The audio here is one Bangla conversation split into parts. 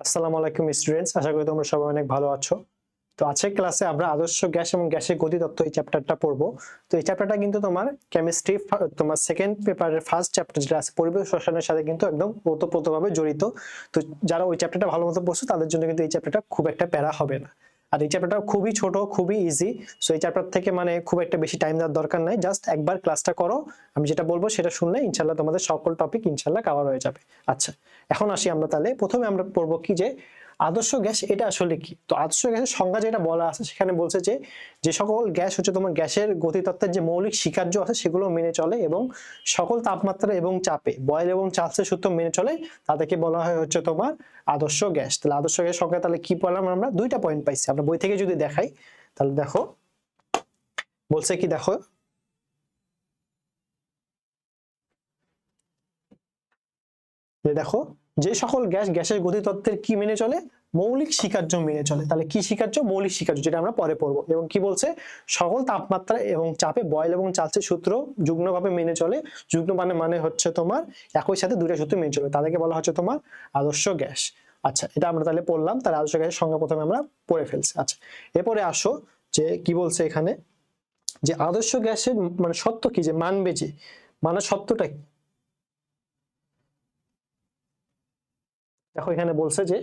আসসালামু আলাইকুম স্টুডেন্টস, আশা করি তোমরা সবাই অনেক ভালো আছো। তো আজকের ক্লাসে আমরা আদর্শ গ্যাস এবং গ্যাসের গতিতত্ত্ব এই চ্যাপ্টারটা পড়বো। তো এই চ্যাপ্টারটা কিন্তু তোমার কেমিস্ট্রি তোমার সেকেন্ড পেপারের ফার্স্ট চ্যাপ্টার যেটা আছে পরিবেশ রসায়নের সাথে কিন্তু একদম ওতপ্রোতভাবে জড়িত। তো যারা ওই চ্যাপ্টারটা ভালো মতো পড়ছো তাদের জন্য কিন্তু এই চ্যাপ্টারটা খুব একটা প্যারা হবে না। আর এই চ্যাপ্টারটা খুবই ছোট, খুবই ইজি। সো এই চ্যাপ্টার থেকে মানে খুব একটা বেশি টাইম দেওয়ার দরকার নাই, জাস্ট একবার ক্লাসটা করো, আমি যেটা বলবো সেটা শুনলে ইনশাল্লাহ তোমাদের সকল টপিক ইনশাল্লাহ কভার হয়ে যাবে। আচ্ছা, এখন আসি আমরা তাহলে প্রথমে আমরা পড়বো কি যে আদর্শ গ্যাস এটা আসলে কি। তো আদর্শ গ্যাসের সংজ্ঞা যেটা বলা আছে সেখানে বলছে যে যে সকল গ্যাস হচ্ছে তোমার গ্যাসের গতিতত্ত্বের যে মৌলিক স্বীকার্য আছে সেগুলো মেনে চলে এবং সকল তাপমাত্রা এবং চাপে বয়েল এবং চার্লসের সূত্র মেনে চলে, তাদেরকে বলা হয় হচ্ছে তোমার আদর্শ গ্যাস। তাহলে আদর্শ গ্যাস সংজ্ঞা তাহলে কি পড়লাম আমরা? দুইটা পয়েন্ট পাইছি। আমরা বই থেকে যদি দেখাই তাহলে দেখো বলছে কি, দেখো দেখো যে সকল গ্যাস গ্যাসের গতিতত্ত্বের কি মেনে চলে? মৌলিক স্বীকার্য মেনে চলে। তাহলে কি স্বীকার্য? মৌলিক স্বীকার্য, যেটা আমরা পরে পড়বো। এবং কি বলছে? সকল তাপমাত্রা এবং চাপে বয়েল এবং চার্লসের সূত্র যুগ্মভাবে মেনে চলে। যুগ্ম মানে হচ্ছে তোমার একই সাথে দুইটা সূত্র মেনে চলে, তাদেরকে বলা হচ্ছে তোমার আদর্শ গ্যাস। আচ্ছা, এটা আমরা তাহলে পড়লাম। তাহলে আদর্শ গ্যাসের সংজ্ঞা প্রথমে আমরা পড়ে ফেলছি। আচ্ছা, এরপরে আসো যে কি বলছে এখানে, যে আদর্শ গ্যাসের মানে সত্য কি, যে মানবে যে মানে সত্যটা কি। দেখো এখানে বলছে যে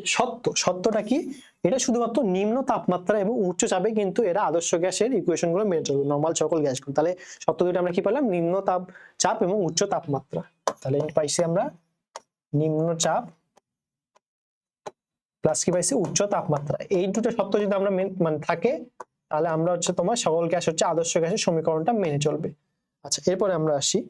সত্যটা কি, এটা শুধুমাত্র নিম্ন তাপমাত্রা এবং উচ্চ চাপে কিন্তু এরা আদর্শ গ্যাসের ইকুয়েশন গুলো মেনে চলবে, নরমাল সকল গ্যাসগুলো। তাহলে সত্য দুটো আমরা কি পেলাম? নিম্ন চাপ এবং উচ্চ তাপমাত্রা। তাহলে পাইছি আমরা নিম্ন চাপ প্লাস কি পাইছি? উচ্চ তাপমাত্রা। এই দুটো সত্য যদি আমরা মানে থাকে তাহলে আমরা হচ্ছে তোমার সকল গ্যাস হচ্ছে আদর্শ গ্যাসের সমীকরণটা মেনে চলবে। আচ্ছা, এরপরে আমরা আসি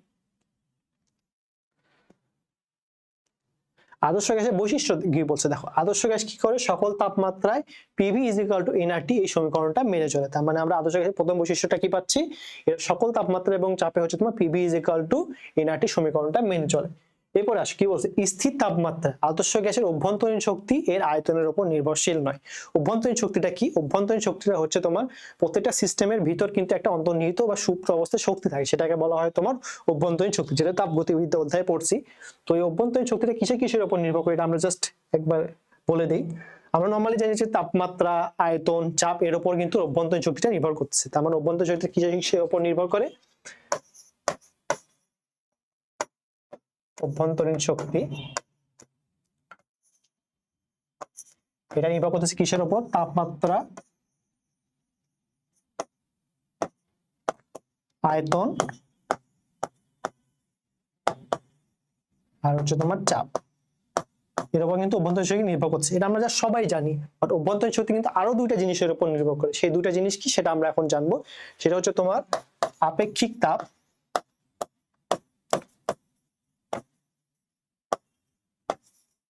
আদর্শ গ্যাসের বৈশিষ্ট্য কি বলছে। দেখো আদর্শ গ্যাস কি করে? সকল তাপমাত্রায় PV is equal two nRT এই সমীকরণটা মেনে চলে। তার মানে আমরা আদর্শ গ্যাসের প্রথম বৈশিষ্ট্যটা কি পাচ্ছি? সকল তাপমাত্রা এবং চাপে হচ্ছে তোমার PV is equal two nRT সমীকরণটা মেনে চলে। এরপরে আসে কি বলছে, স্থির তাপমাত্রা আদর্শ গ্যাসের অভ্যন্তরীণ শক্তি এর আয়তনের উপর নির্ভরশীল নয়। অভ্যন্তরীণ শক্তিটা কি? অভ্যন্তরীণ শক্তিটা হচ্ছে তোমার প্রত্যেকটা সিস্টেমের ভিতর কিন্তু একটা অন্তর্নিহিত বা সুপ্ত অবস্থায় শক্তি থাকে, সেটাকে বলা হয় তোমার অভ্যন্তরীণ শক্তি, যেটা তাপগতিবিদ্যা অধ্যায়ে পড়ছি। তো এই অভ্যন্তরীণ শক্তিটা কিসের উপর নির্ভর করে এটা আমরা জাস্ট একবার বলে দেই। আমরা নর্মালি জানি যে তাপমাত্রা, আয়তন, চাপ এর উপর কিন্তু অভ্যন্তরীণ শক্তিটা নির্ভর করছে। তার মানে অভ্যন্তরীণ শক্তি কিসের উপর নির্ভর করে? অভ্যন্তরীণ শক্তি এটা নির্ভর করতেছে কিসের উপর? তাপমাত্রা, আয়তন আর হচ্ছে তোমার চাপ, এর উপর কিন্তু অভ্যন্তরীণ শক্তি নির্ভর করছে। এটা আমরা যা সবাই জানি, বাট অভ্যন্তরীণ শক্তি কিন্তু আরো দুইটা জিনিসের উপর নির্ভর করে। সেই দুইটা জিনিস কি সেটা আমরা এখন জানবো। সেটা হচ্ছে তোমার আপেক্ষিক তাপ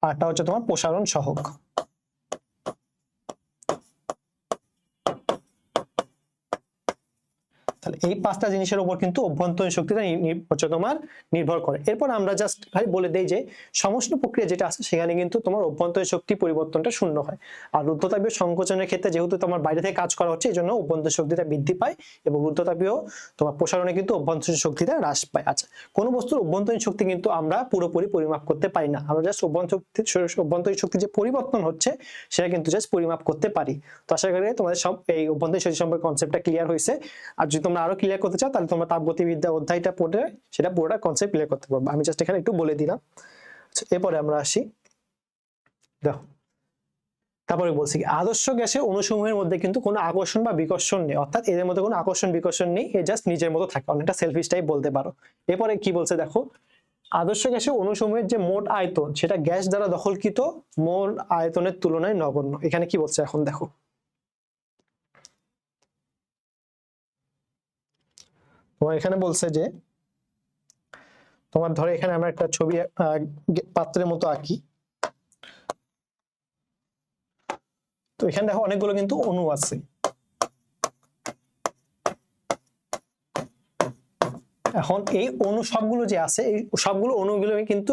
আরটা হচ্ছে তোমার প্রসারণ সহগ। তাহলে এই পাঁচটা জিনিসের উপর কিন্তু অভ্যন্তরীণ শক্তিটা হচ্ছে তোমার নির্ভর করে। এরপর আমরা জাস্ট ভাই বলে দেই যে সমষ্ণ প্রক্রিয়া যেটা আছে সেখানে কিন্তু তোমার অভ্যন্তরীণ শক্তি পরিবর্তনটা শূন্য হয়। আর রুদ্ধতাপীয় সংকোচনের ক্ষেত্রে যেহেতু তোমার বাইরে থেকে কাজ করা হচ্ছে এই জন্য অভ্যন্তরীণ শক্তিটা বৃদ্ধি পায় এবং রুদ্ধতাপীয় তোমার প্রসারণে কিন্তু অভ্যন্তরীণ শক্তিটা হ্রাস পায়। আচ্ছা, কোনো বস্তুর অভ্যন্তরীণ শক্তি কিন্তু আমরা পুরোপুরি পরিমাপ করতে পারি না, আমরা জাস্ট অভ্যন্তরীণ শক্তি যে পরিবর্তন হচ্ছে সেটা কিন্তু জাস্ট পরিমাপ করতে পারি। তো আশা করি তোমাদের সব এই অভ্যন্তরীণ শক্তি সম্পর্কে কনসেপ্টটা ক্লিয়ার হয়েছে। আর যদি তোমরা আরো ক্লিয়ার করতে চাও তাহলে তোমরা তাপগতিবিদ্যা অধ্যায়টা পড়ে সেটা পুরোটা কনসেপ্ট ক্লিয়ার করতে পারবে। আমি জাস্ট এখানে একটু বলে দিলাম। এরপরে আমরা আসি, দেখো তারপরে বলছি কি আদর্শ গ্যাসের অণুসমূহের মধ্যে কিন্তু কোনো আকর্ষণ বা বিকর্ষণ নেই, অর্থাৎ এদের মধ্যে কোনো আকর্ষণ বিকর্ষণ নেই, এ জাস্ট নিজের মতো থাকে, অনেকটা সেলফিশ টাইপ বলতে পারো। এরপরে কি বলছে দেখো, আদর্শ গ্যাসের অণুসমূহের যে মোট আয়তন সেটা গ্যাস দ্বারা দখলকৃত মোট আয়তনের তুলনায় নগণ্য। এখানে কি বলছে এখন দেখো, তোমার এখানে বলছে যে তোমার ধরো এখানে আমরা একটা ছবি পাত্রের মতো আঁকি। তো এখানে দেখো অনেকগুলো কিন্তু অণু আছে। এখন এই অণু সবগুলো যে আছে এই সবগুলো অণুগুলো কিন্তু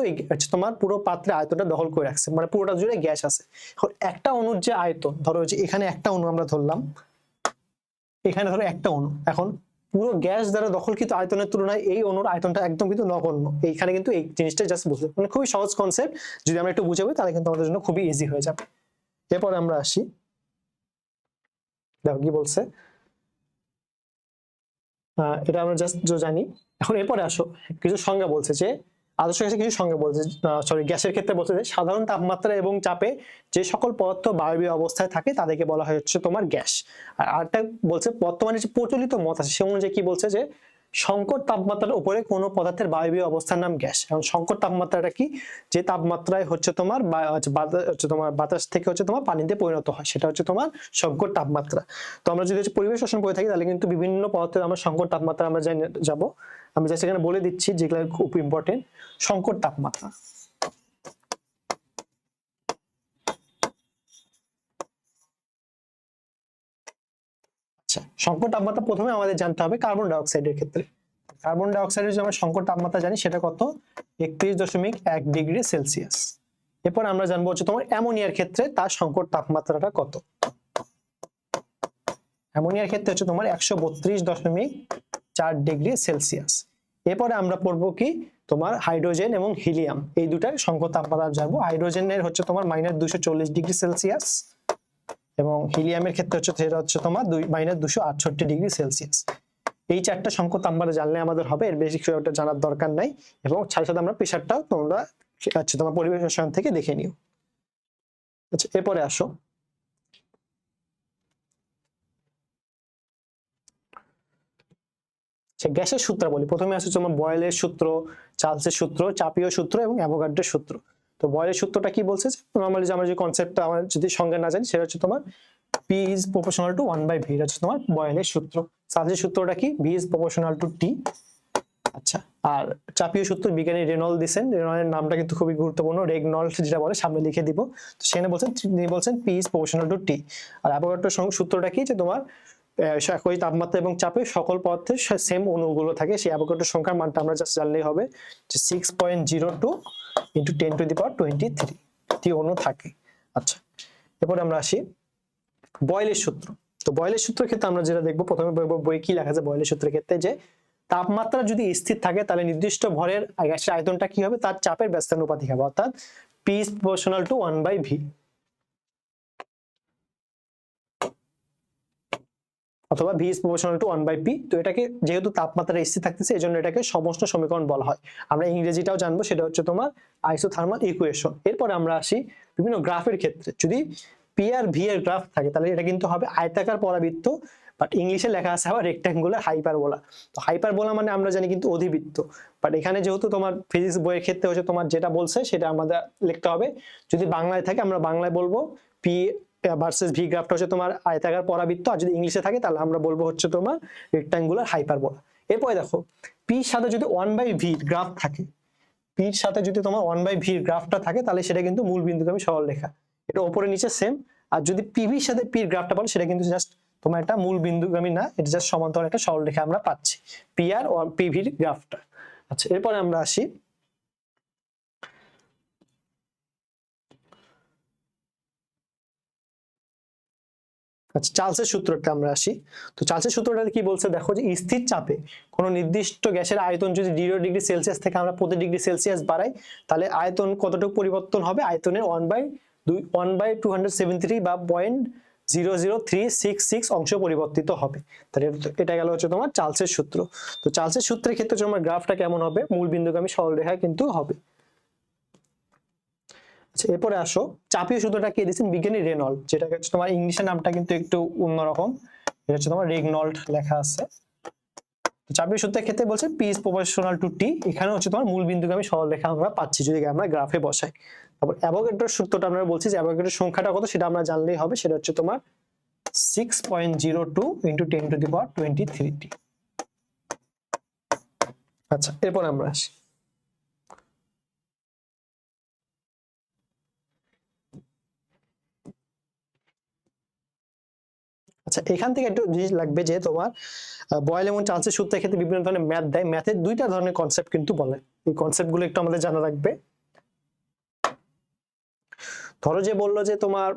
তোমার পুরো পাত্রে আয়তনটা দখল করে রাখছে, মানে পুরোটা জুড়ে গ্যাস আছে। এখন একটা অণুর যে আয়তন, ধরো যে এখানে একটা অণু আমরা ধরলাম, এখানে ধরো একটা অণু, এখন পুরো গ্যাস দ্বারা দখলকৃত আয়তনের তুলনায় এই অণুর আয়তনটা একদম কিন্তু নগণ্য। এইখানে কিন্তু এই জিনিসটা জাস্ট বুঝতে, মানে খুবই সহজ কনসেপ্ট, যদি আমরা একটু বুঝাবো তাহলে কিন্তু আমাদের জন্য খুবই ইজি হয়ে যাবে। এরপরে আমরা আসি, দেখো কি বলছে, এটা আমরা জাস্ট জানি। এখন এরপরে আসো, কিছু সংজ্ঞা বলছে যে আদর্শ গ্যাসের কিছু সংজ্ঞা বলছে, সরি গ্যাসের ক্ষেত্রে বলছে যে সাধারণ তাপমাত্রা এবং চাপে যে সকল পদার্থ বায়বীয় অবস্থায় থাকে তাদেরকে বলা হয় হচ্ছে তোমার গ্যাস। আর আরেকটা বলছে বর্তমানে যে প্রচলিত মত আছে সে অনুযায়ী কি বলছে যে সংকট তাপমাত্রার উপরে কোনো পদার্থের বায়বীয় অবস্থার নাম গ্যাস। এবং সংকট তাপমাত্রাটা কি, যে তাপমাত্রায় হচ্ছে তোমার বাতাস থেকে হচ্ছে তোমার পানিতে পরিণত হয়, সেটা হচ্ছে তোমার সংকট তাপমাত্রা। তো আমরা যদি পরিবেশ রসায়ন পড়ে থাকি তাহলে কিন্তু বিভিন্ন পদার্থের আমরা সংকট তাপমাত্রা আমরা যাব। আমি জাস্ট এখানে বলে দিচ্ছি যেগুলো খুব ইম্পর্টেন্ট। সংকট তাপমাত্রা, আচ্ছা সংকট তাপমাত্রা প্রথমে আমাদের জানতে হবে কার্বন ডাই অক্সাইডের ক্ষেত্রে। কার্বন ডাই অক্সাইডের যে আমরা সংকট তাপমাত্রা জানি সেটা কত, 31.1 ডিগ্রি সেলসিয়াস। এরপর আমরা জানবো হচ্ছে তোমার অ্যামোনিয়ার ক্ষেত্রে তার সংকট তাপমাত্রাটা কত। অ্যামোনিয়ার ক্ষেত্রে হচ্ছে তোমার 132.4 ডিগ্রি সেলসিয়াস। এরপরে আমরা পড়বো কি তোমার হাইড্রোজেন এবং হিলিয়াম, এই দুটার সংকট তাপমাত্রা জানবো। হাইড্রোজেনের হচ্ছে তোমার -240 ডিগ্রি সেলসিয়াস এবং হিলিয়ামের ক্ষেত্রে হচ্ছে সেটা হচ্ছে তোমার -268 ডিগ্রি সেলসিয়াস। এই চারটা সংকট তাপমাত্রা জানলে আমাদের হবে, এর বেশি কিছু জানার দরকার নাই। এবং সাথে সাথে আমরা প্রেসারটাও তোমরা তোমার পরিবেশ রসায়ন থেকে দেখে নিও। আচ্ছা এরপরে আসো, গ্যাসের সূত্রাবলী। প্রথমে আসছে তোমার বয়েলের সূত্র, চার্লসের সূত্র, চাপীয় সূত্র এবং অ্যাভোগাড্রোর সূত্র। তো বয়েলের সূত্রটা কি বলছে, নরমালি যে আমরা যে কনসেপ্টটা আমার যদি সংজ্ঞা না জানি সেটা হচ্ছে তোমার P is proportional to 1/v, এটা হচ্ছে তোমার বয়েলের সূত্র। চার্লসের সূত্রটা কি, V is proportional to T। আচ্ছা, আর চাপীয় সূত্র বিজ্ঞানী রেনল্ড দিয়েছেন, রেনল্ডের নামটা কিন্তু খুবই গুরুত্বপূর্ণ, রেগনল্ড যেটা বলে, সামনে লিখে দিব। তো সেখানে বলছেন, তিনি বলছেন P is proportional to T। আর অ্যাভোগাড্রোর সূত্রটা কি, যে তোমার একই তাপমাত্রা এবং চাপে সকল পদার্থের সেম অণুগুলো থাকে, সেই অ্যাভোগাড্রোর সংখ্যার মানটা আমরা জাস্ট জানলেই হবে, যে 6.02 × 10⁻23 অণু থাকে। আচ্ছা এরপরে আমরা আসি বয়েলের সূত্র। তো বয়েলের সূত্রের ক্ষেত্রে আমরা যেটা দেখবো, প্রথমে বই কি লেখা আছে বয়েলের সূত্রের ক্ষেত্রে, যে তাপমাত্রা যদি স্থির থাকে তাহলে নির্দিষ্ট ভরের গ্যাসের আয়তনটা কি হবে, তার চাপের ব্যস্তানুপাতিক হবে, অর্থাৎ P is proportional to 1/v অথবা V is proportional to 1/p। তো এটাকে যেহেতু তাপমাত্রা স্থির থাকতেছে এজন্য এটাকে সমষ্ণ সমীকরণ বলা হয়। আমরা ইংরেজিটাও জানবো, সেটা হচ্ছে তোমার আইসোথার্মাল ইকুয়েশন। এরপরে আমরা আসি বিভিন্ন গ্রাফের ক্ষেত্রে। যদি P আর V এর গ্রাফ থাকে তাহলে এটা কিন্তু হবে আয়তাকার পরাবৃত্ত, বাট ইংলিশে লেখা আছে আবার রেক্ট্যাঙ্গুলার হাইপারবোলা। তো হাইপারবোলা মানে আমরা জানি কিন্তু অধিবৃত্ত, বাট এখানে যেহেতু তোমার ফিজিক্স বইয়ের ক্ষেত্রে হচ্ছে তোমার যেটা বলছে সেটা আমাদের লিখতে হবে। যদি বাংলায় থাকে আমরা বাংলায় বলবো P ভার্সেস ভি গ্রাফটা হচ্ছে তোমার আয়তাকার পরাবৃত্ত, আর যদি ইংলিশে থাকে তাহলে আমরা বলবো হচ্ছে তোমার রেক্ট্যাঙ্গুলার হাইপারবোলা। এরপরে দেখো পির সাথে যদি 1/v গ্রাফ থাকে, পির সাথে যদি তোমার 1/v গ্রাফটা থাকে তাহলে সেটা কিন্তু মূল বিন্দুগামী সরলরেখা, এটা উপরে নিচে সেম। আর যদি পিভির সাথে পির গ্রাফটা বলো সেটা কিন্তু জাস্ট তোমার একটা মূল বিন্দুগামী না, এটা জাস্ট সমান্তরাল একটা সরলরেখা আমরা পাচ্ছি পি আর পিভির গ্রাফটা। আচ্ছা এরপরে আমরা আসি চার্লসের সূত্রটা আমরা আসি। তো চার্লসের সূত্রটা কি বলছে দেখো, যে স্থির চাপে কোনো নির্দিষ্ট গ্যাসের আয়তন যদি 0 ডিগ্রি সেলসিয়াস থেকে আমরা প্রতি ডিগ্রি সেলসিয়াস বাড়াই তাহলে আয়তন কতটুকু পরিবর্তন হবে, আয়তনের 1/273 বা 0.00366 অংশ পরিবর্তিত হবে। তাহলে এটা গেল হচ্ছে তোমার চার্লসের সূত্র। তো চার্লসের সূত্রের ক্ষেত্রে তোমার গ্রাফটা কেমন হবে, মূল বিন্দুগামী সরলরেখা কিন্তু হবে। আচ্ছা এরপরে আসো চাপীয় সূত্রটা কে দিয়েছেন, বিজ্ঞানী রেনল্ড, যেটা হচ্ছে তোমার ইংলিশের নামটা কিন্তু একটু অন্যরকম, এটা হচ্ছে তোমার রেগনল্ড লেখা আছে। তো চাপীয় সূত্রের ক্ষেত্রে বলছে P is proportional to T, এখানে হচ্ছে তোমার মূল বিন্দুগামী সরলরেখা আমরা পাচ্ছি যদি আমরা গ্রাফে বসাই। তারপর অ্যাভোগাড্রোর সূত্রটা আমরা বলছি, যে অ্যাভোগাড্রোর সংখ্যাটা কত সেটা আমরা জানলেই হবে, সেটা হচ্ছে তোমার 6.02 × 10⁻23। আচ্ছা এরপর আমরা আসি আচ্ছা এখান থেকে একটু জিনিস লাগবে, যে তোমার বয়েল এবং চার্লসের সূত্রের ক্ষেত্রে বিভিন্ন ধরনের ম্যাথ দেয়, ম্যাথের দুইটা ধরনের কনসেপ্ট কিন্তু বলে, এই কনসেপ্টগুলো একটু আমাদের জানা রাখবে। ধরো যে বললো যে তোমার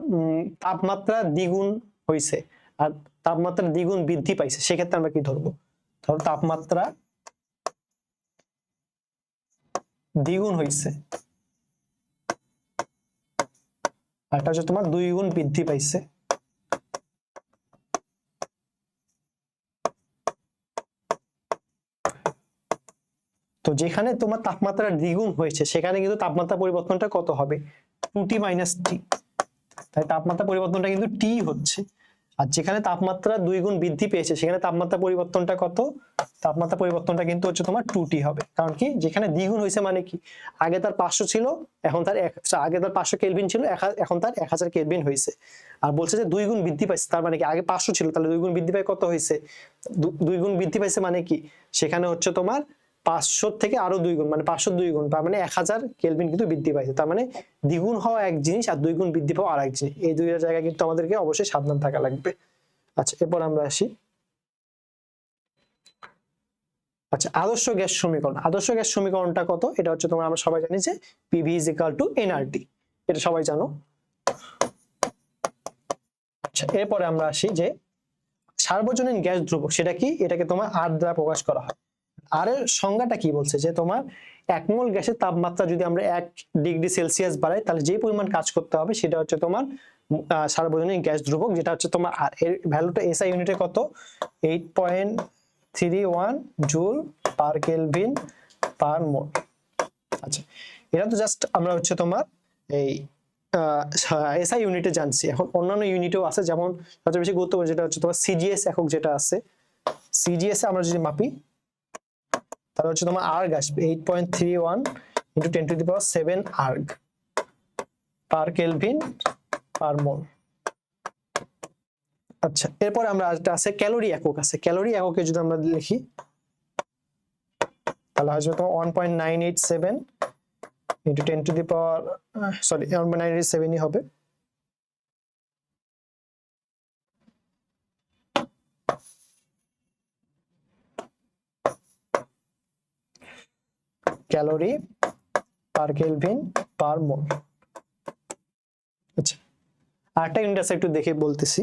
তাপমাত্রা দ্বিগুণ হয়েছে আর তাপমাত্রা দ্বিগুণ বৃদ্ধি পাইছে, সেক্ষেত্রে আমরা কি ধরবো, ধরো তাপমাত্রা দ্বিগুণ হয়েছে, আর এটা হচ্ছে তোমার 2 গুণ বৃদ্ধি পাইছে। তো যেখানে তোমার তাপমাত্রা দ্বিগুণ হয়েছে সেখানে কিন্তু তাপমাত্রা পরিবর্তনটা কত হবে? 2t - t। তাই তাপমাত্রা পরিবর্তনটা কিন্তু t হচ্ছে। আর যেখানে তাপমাত্রা 2 গুণ বৃদ্ধি পেয়েছে সেখানে তাপমাত্রা পরিবর্তনটা কত? তাপমাত্রা পরিবর্তনটা কিন্তু হচ্ছে তোমার 2t হবে। কারণ কি, যেখানে দ্বিগুণ হয়েছে মানে কি, আগে তার 500 ছিল, এখন তার আগে তার 500 কেলভিন ছিল, এখন তার 1000 কেলভিন হয়েছে। আর বলছে যে 2 গুণ বৃদ্ধি পাইছে, তার মানে কি আগে 500 ছিল, তাহলে 2 গুণ বৃদ্ধি পাই কত হয়েছে? 2 গুণ বৃদ্ধি পাইছে মানে কি, সেখানে হচ্ছে তোমার 500 থেকে আরো 2 গুণ, মানে 500 2 গুণ, তার মানে 1000 কেলভিন কিন্তু বৃদ্ধি পাইছে। তার মানে দ্বিগুণ হওয়া এক জিনিস আর 2 গুণ বৃদ্ধি পাওয়া আরেক জিনিস, এই দুইটা জায়গায় কিন্তু আমাদেরকে অবশ্যই সাবধান থাকা লাগবে। আচ্ছা, এরপর আমরা আসি। আচ্ছা, আদর্শ গ্যাস সমীকরণ। আদর্শ গ্যাস সমীকরণটা কত? এটা হচ্ছে তোমরা আমরা সবাই জানি যে PV = nRT, এটা সবাই জানো। আচ্ছা, এরপরে আমরা আসি যে সার্বজনীন গ্যাস ধ্রুবক, সেটা কি? এটাকে তোমার R দ্বারা প্রকাশ করা হয়। আর এর সংজ্ঞাটা কি বলছে, যে তোমার 1 মোল গ্যাসের তাপমাত্রা যদি আমরা 1 ডিগ্রি সেলসিয়াস বাড়াই তাহলে যে পরিমাণ কাজ করতে হবে সেটা হচ্ছে তোমার সার্বজনীন গ্যাস ধ্রুবক, যেটা হচ্ছে তোমার আর এর ভ্যালুটা SI ইউনিটে কত? 8.31 joule per kelvin per mole. আচ্ছা, এটা তো জাস্ট আমরা হচ্ছে তোমার এই SI ইউনিটে জানছি। এখন অন্যান্য ইউনিটও আছে, যেমন সবচেয়ে বেশি গুরুত্বপূর্ণ যেটা হচ্ছে তোমার CGS একক যেটা আছে, CGS এ আমরা যদি মাপি তাহলে হচ্ছে তোমার আর্গ আসবে 8.31 × 10⁷ আর্গ পার কেলভিন পার মোল। আচ্ছা, এরপর আমরা একটা আছে ক্যালোরি একক আছে। ক্যালোরি এককে যদি আমরা লিখি তাহলে আসবে তোমার 1.987 × 1.987ই হবে। Calorie per kelvin per mole. আচ্ছা, আরেকটা ইউনিট আছে, একটু দেখে বলতেছি।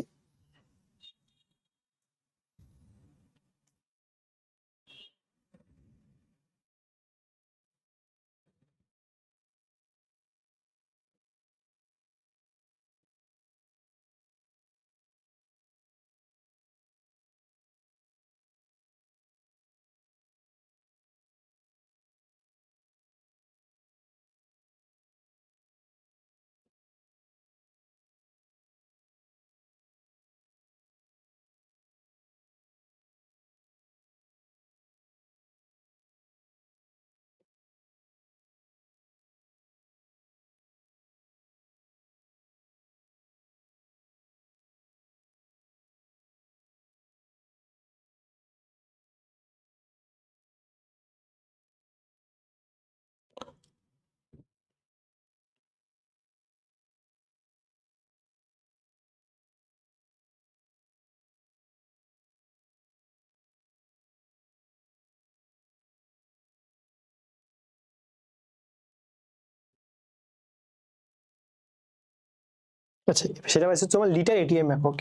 আচ্ছা, সেটা পাইছে তোমার লিটার এটিএম একক,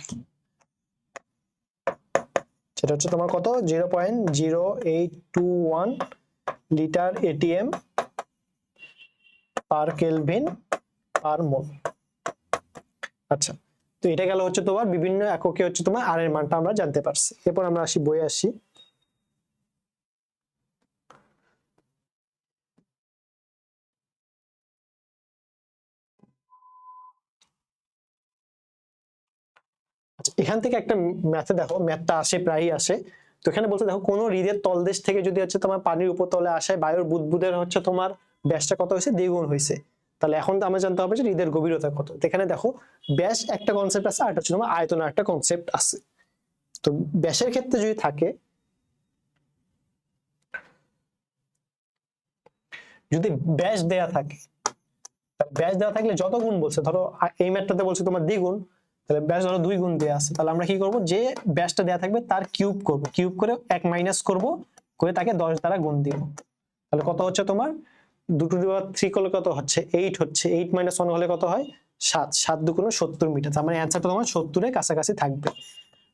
সেটা হচ্ছে তোমার কত? 0.0821 litre ATM per kelvin per mole. আচ্ছা, তো এটা গেল হচ্ছে তোমার বিভিন্ন এককে হচ্ছে তোমার আর এর মানটা আমরা জানতে পারছি। এরপর আমরা আসি বইয়ে আসি। আচ্ছা, এখান থেকে একটা ম্যাথে দেখো, ম্যাথটা আসে প্রায়ই আসে। তো এখানে বলছে দেখো, কোন হ্রদের তলদেশ থেকে যদি হচ্ছে তোমার পানির উপরতলে আসে বায়ুর বুদবুদের হচ্ছে তোমার ব্যাসটা কত হয়েছে? দ্বিগুণ হয়েছে। তাহলে এখন তো আমরা জানতে হবে যে হ্রদের গভীরতা কত। এখানে দেখো, ব্যাস একটা কনসেপ্ট আছে, আর এটা হচ্ছে তোমার আয়তনের একটা কনসেপ্ট আছে। তো ব্যাসের ক্ষেত্রে যদি থাকে, যদি ব্যাস দেয়া থাকে, ব্যাস দেওয়া থাকলে যত গুণ বলছে, ধরো এই ম্যাথটাতে বলছে তোমার দ্বিগুণ, তাহলে ব্যাস ধরো 2 গুণ দেওয়া আছে, তাহলে আমরা কি করব, যে ব্যাসটা দেওয়া থাকবে তার কিউব করব, কিউব করে 1 মাইনাস করব, করে তাকে 10 দ্বারা গুণ দিব। তাহলে কত হচ্ছে তোমার 2⁵ করলে কত হচ্ছে? 8 হচ্ছে। 8 - 1 হলে কত হয়? 7। 7 × 2 = 70 মিটার। তার মানে অ্যান্সারটা তোমার 70 এর কাছাকাছি থাকবে।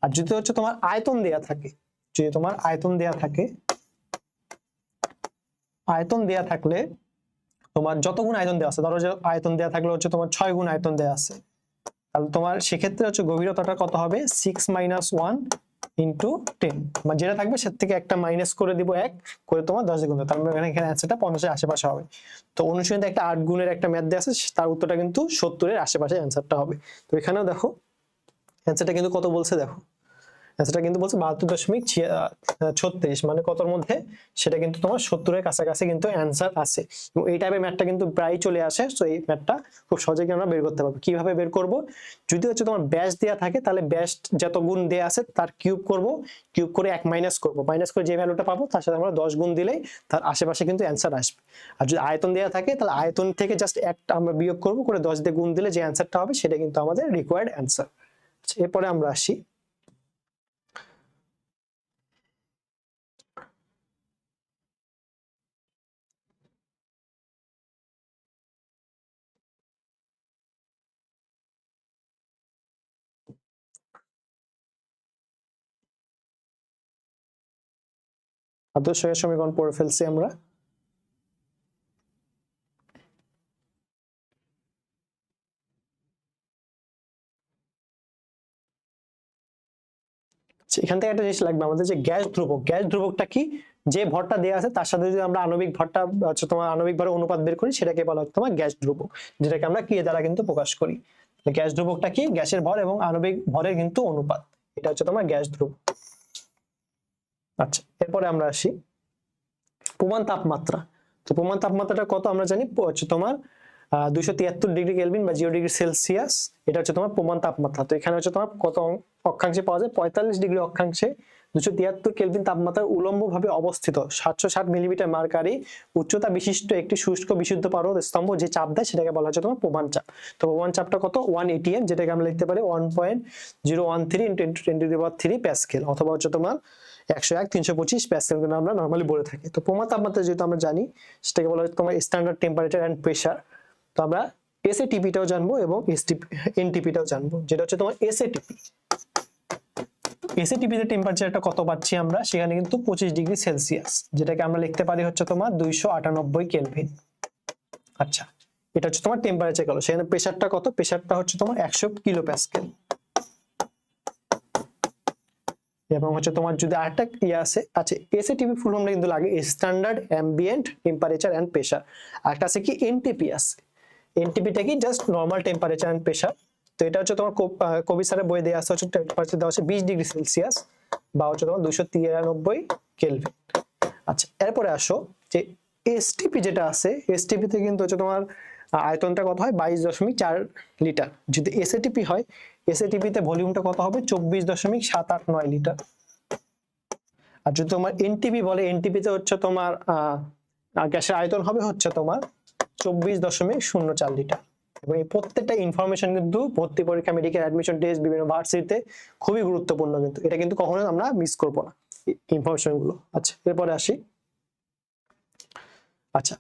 আর যদি হচ্ছে তোমার আয়তন দেয়া থাকে, যদি তোমার আয়তন দেয়া থাকে, আয়তন দেয়া থাকলে তোমার যত গুণ আয়তন দেওয়া আছে, ধরো যে আয়তন দেয়া থাকলে হচ্ছে তোমার 6 গুণ আয়তন দেয়া আছে, তাহলে তোমার সেক্ষেত্রে হচ্ছে গভীরতাটা কত হবে 6 - 1 ইন্টু 10, মানে যেটা থাকবে সেটা থেকে একটা মাইনাস করে দিব 1 করে তোমার 10 গুণ, তার মানে এখানে অ্যান্সারটা 50 এর আশেপাশে হবে। তো অনুশীলনীতে একটা 8 গুণের একটা ম্যাথ দেয়া আছে, তার উত্তরটা কিন্তু 70 এর আশেপাশে অ্যান্সারটা হবে। তো এখানেও দেখো অ্যান্সারটা কিন্তু কত বলছে, দেখো অ্যান্সারটা কিন্তু বলছে 72.36, মানে কতর মধ্যে, সেটা কিন্তু তোমার 70 এর কাছাকাছি কিন্তু অ্যান্সার আছে। এবং এই টাইপের ম্যাথটা কিন্তু প্রায় চলে আসে, তো এই ম্যাথটা খুব সহজেই আমরা বের করতে পারবো। কিভাবে বের করব, যদি হচ্ছে তোমার ব্যাস দেয়া থাকে তাহলে ব্যাস যত গুণ দেয়া আছে তার কিউব করব, কিউব করে 1 মাইনাস করব, মাইনাস করে যে ভ্যালুটা পাবো তার সাথে আমরা 10 গুণ দিলেই তার আশেপাশে কিন্তু অ্যান্সার আসবে। আর যদি আয়তন দেয়া থাকে তাহলে আয়তন থেকে জাস্ট একটা আমরা বিয়োগ করব, করে 10 দিয়ে গুণ দিলে যে অ্যান্সারটা হবে সেটা কিন্তু আমাদের রিকোয়ার্ড অ্যান্সার। এরপরে আমরা আসি আদর্শ গ্যাস সমীকরণ পড়ে ফেলছি আমরা। এখান থেকে একটা জিনিস লাগবে আমাদের, যে গ্যাস ধ্রুবক, গ্যাস ধ্রুবকটা কি, যে ভরটা দেওয়া আছে তার সাথে যদি আমরা আণবিক ভরটা হচ্ছে তোমার আণবিক ভরের অনুপাত বের করি সেটাকে বলা হয় তোমার গ্যাস ধ্রুবক, যেটাকে আমরা কি দ্বারা কিন্তু প্রকাশ করি। গ্যাস ধ্রুবকটা কি, গ্যাসের ভর এবং আণবিক ভরের কিন্তু অনুপাত, এটা হচ্ছে তোমার গ্যাস ধ্রুবক। আচ্ছা, এরপরে আমরা আসি প্রমাণ তাপমাত্রা। তো প্রমাণ তাপমাত্রাটা কত আমরা জানি, হচ্ছে তোমার 273 ডিগ্রি কেলভিন বা 0 ডিগ্রি সেলসিয়াস, এটা হচ্ছে তোমার প্রমাণ তাপমাত্রা। তো এখানে হচ্ছে তোমার কত অক্ষাংশে পাওয়া যায়, 45 ডিগ্রি অক্ষাংশে 273 কেলভিন তাপমাত্রার উলম্বভাবে অবস্থিত 760 মিলিমিটার মার্কারি উচ্চতা বিশিষ্ট একটি শুষ্ক বিশুদ্ধ পারদ স্তম্ভ যে চাপ দেয় সেটাকে বলা হচ্ছে তোমার প্রমাণ চাপ। তো প্রমাণ চাপটা কত 1 atm, যেটাকে আমরা লিখতে পারি 1.013 × 10⁻³ প্যাসকেল, অথবা হচ্ছে তোমার 101/325 প্যাসকেল আমরা নরমালি বলে থাকি। তো প্রমাণ তাপমাত্রা যেহেতু আমরা জানি সেটাকে বলা হয় তোমার স্ট্যান্ডার্ড টেম্পারেচার এন্ড প্রেসার। তো আমরা এসএটিপিটাও জানবো এবং এনটিপিটাও জানবো, যেটা হচ্ছে তোমার এসএটিপি। এসএটিপি তে টেম্পারেচারটা কত পাচ্ছি আমরা, সেখানে কিন্তু 25 ডিগ্রি সেলসিয়াস, যেটাকে আমরা লিখতে পারি হচ্ছে তোমার 298 কেলভিন। আচ্ছা, এটা হচ্ছে তোমার টেম্পারেচার গেল। সেখানে প্রেসারটা কত, প্রেসারটা হচ্ছে তোমার 100 কিলো প্যাসকেল। এবং হচ্ছে তোমার যদি আরেকটা আছে, আচ্ছা এসএটিপি ফুল ফর্মটা কিন্তু লাগে standard ambient temperature and pressure. আরেকটা আছে কি এনটিপি আছে, এনটিপিটা কি just normal temperature and pressure. তো এটা হচ্ছে তোমার কবি স্যারের বই দেওয়া আছে, হচ্ছে টেম্পারেচার দেওয়া আছে 20 ডিগ্রি সেলসিয়াস বা হচ্ছে তোমার 293 কেলভিন। আচ্ছা, এরপরে আসো যে এসটিপি যেটা আছে, এসটিপি তে কিন্তু হচ্ছে তোমার আয়তনটা কত হয় 22.4 লিটার। যদি এসএটিপি হয়, এসএটিপি তে ভলিউমটা কত হবে 24.789 লিটার। আর যদি তোমার এনটিপি বলে, এনটিপি তে হচ্ছে তোমার গ্যাসের আয়তন হবে হচ্ছে তোমার 24.04 লিটার। এবং এই প্রত্যেকটা ইনফরমেশন কিন্তু ভর্তি পরীক্ষা, মেডিকেল অ্যাডমিশন টেস্ট, বিভিন্ন ভার্সিটিতে খুবই গুরুত্বপূর্ণ, কিন্তু এটা কিন্তু কখনো আমরা মিস করবো না ইনফরমেশন গুলো। আচ্ছা, এরপরে আসি। আচ্ছা,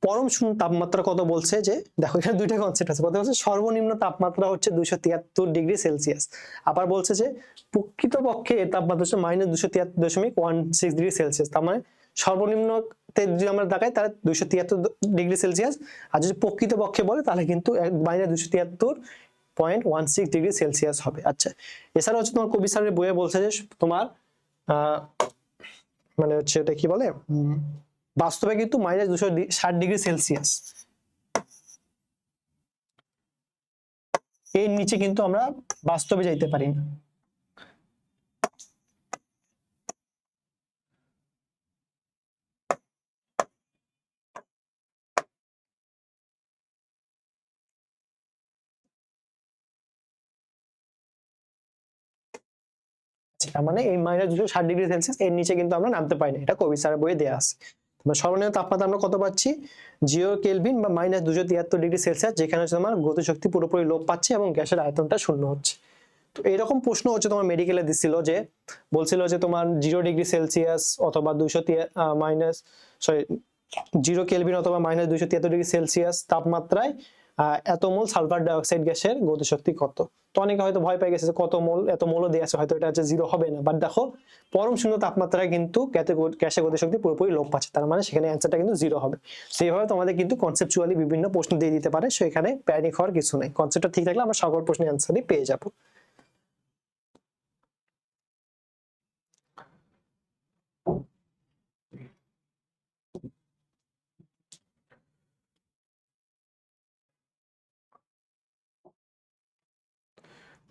পরম শূন্য তাপমাত্রা কত বলছে, যে দেখো এখানে দুইটা কনসেপ্ট আছে। প্রথম হচ্ছে সর্বনিম্ন তাপমাত্রা হচ্ছে 273 ডিগ্রি সেলসিয়াস, আবার বলছে যে প্রকৃতপক্ষে এর তাপমাত্রা হচ্ছে -273.16 ডিগ্রি সেলসিয়াস। তার মানে সর্বনিম্নতে যদি আমরা দেখাই তাহলে 273 ডিগ্রি সেলসিয়াস, আর যদি প্রকৃতপক্ষে বলে তাহলে কিন্তু -273.16 ডিগ্রি সেলসিয়াস হবে। আচ্ছা, এছাড়া হচ্ছে তোমার কবি স্যারের বইয়ে বলছে যে তোমার মানে হচ্ছে এটা কি বলে, বাস্তবে কিন্তু -260 ডিগ্রি সেলসিয়াস, এর নিচে কিন্তু আমরা বাস্তবে যাইতে পারি না। মানে এই -260 ডিগ্রি সেলসিয়াস এর নিচে কিন্তু আমরা নামতে পারি না, এটা কবি স্যারের বইয়ে দেওয়া আছে। সর্বনিম্ন তাপমাত্রা আমরা কত পাচ্ছি 0 কেলভিন বা -273 ডিগ্রি সেলসিয়াস, যেখানে হচ্ছে তোমার গতিশক্তি পুরোপুরি লোপ পাচ্ছে এবং গ্যাসের আয়তনটা শূন্য হচ্ছে। তো এইরকম প্রশ্ন হচ্ছে তোমার মেডিকেলে দিছিল, যে বলছিল যে তোমার 0 ডিগ্রি সেলসিয়াস অথবা 0 কেলভিন অথবা -273 ডিগ্রি সেলসিয়াস তাপমাত্রায় এত মোল সালফার ডাইঅক্সাইড গ্যাসের গতিশক্তি কত। তো অনেকে হয়তো ভয় পেয়ে গেছে কত মোল, এত মোলও দিয়ে আছে, হয়তো এটা হচ্ছে 0 হবে না, বাট দেখো পরম শূন্য তাপমাত্রায় কিন্তু গ্যাসের গতিশক্তি পুরোপুরি লোপ পাচ্ছে, তার মানে সেখানে অ্যান্সারটা কিন্তু 0 হবে। সেইভাবে তোমাদের কিন্তু কনসেপচুয়ালি বিভিন্ন প্রশ্ন দিয়ে দিতে পারে, সো এখানে প্যানিক হওয়ার কিছু নেই, কনসেপ্টটা ঠিক থাকলে আমরা সকল প্রশ্নের অ্যান্সারই পেয়ে যাবো।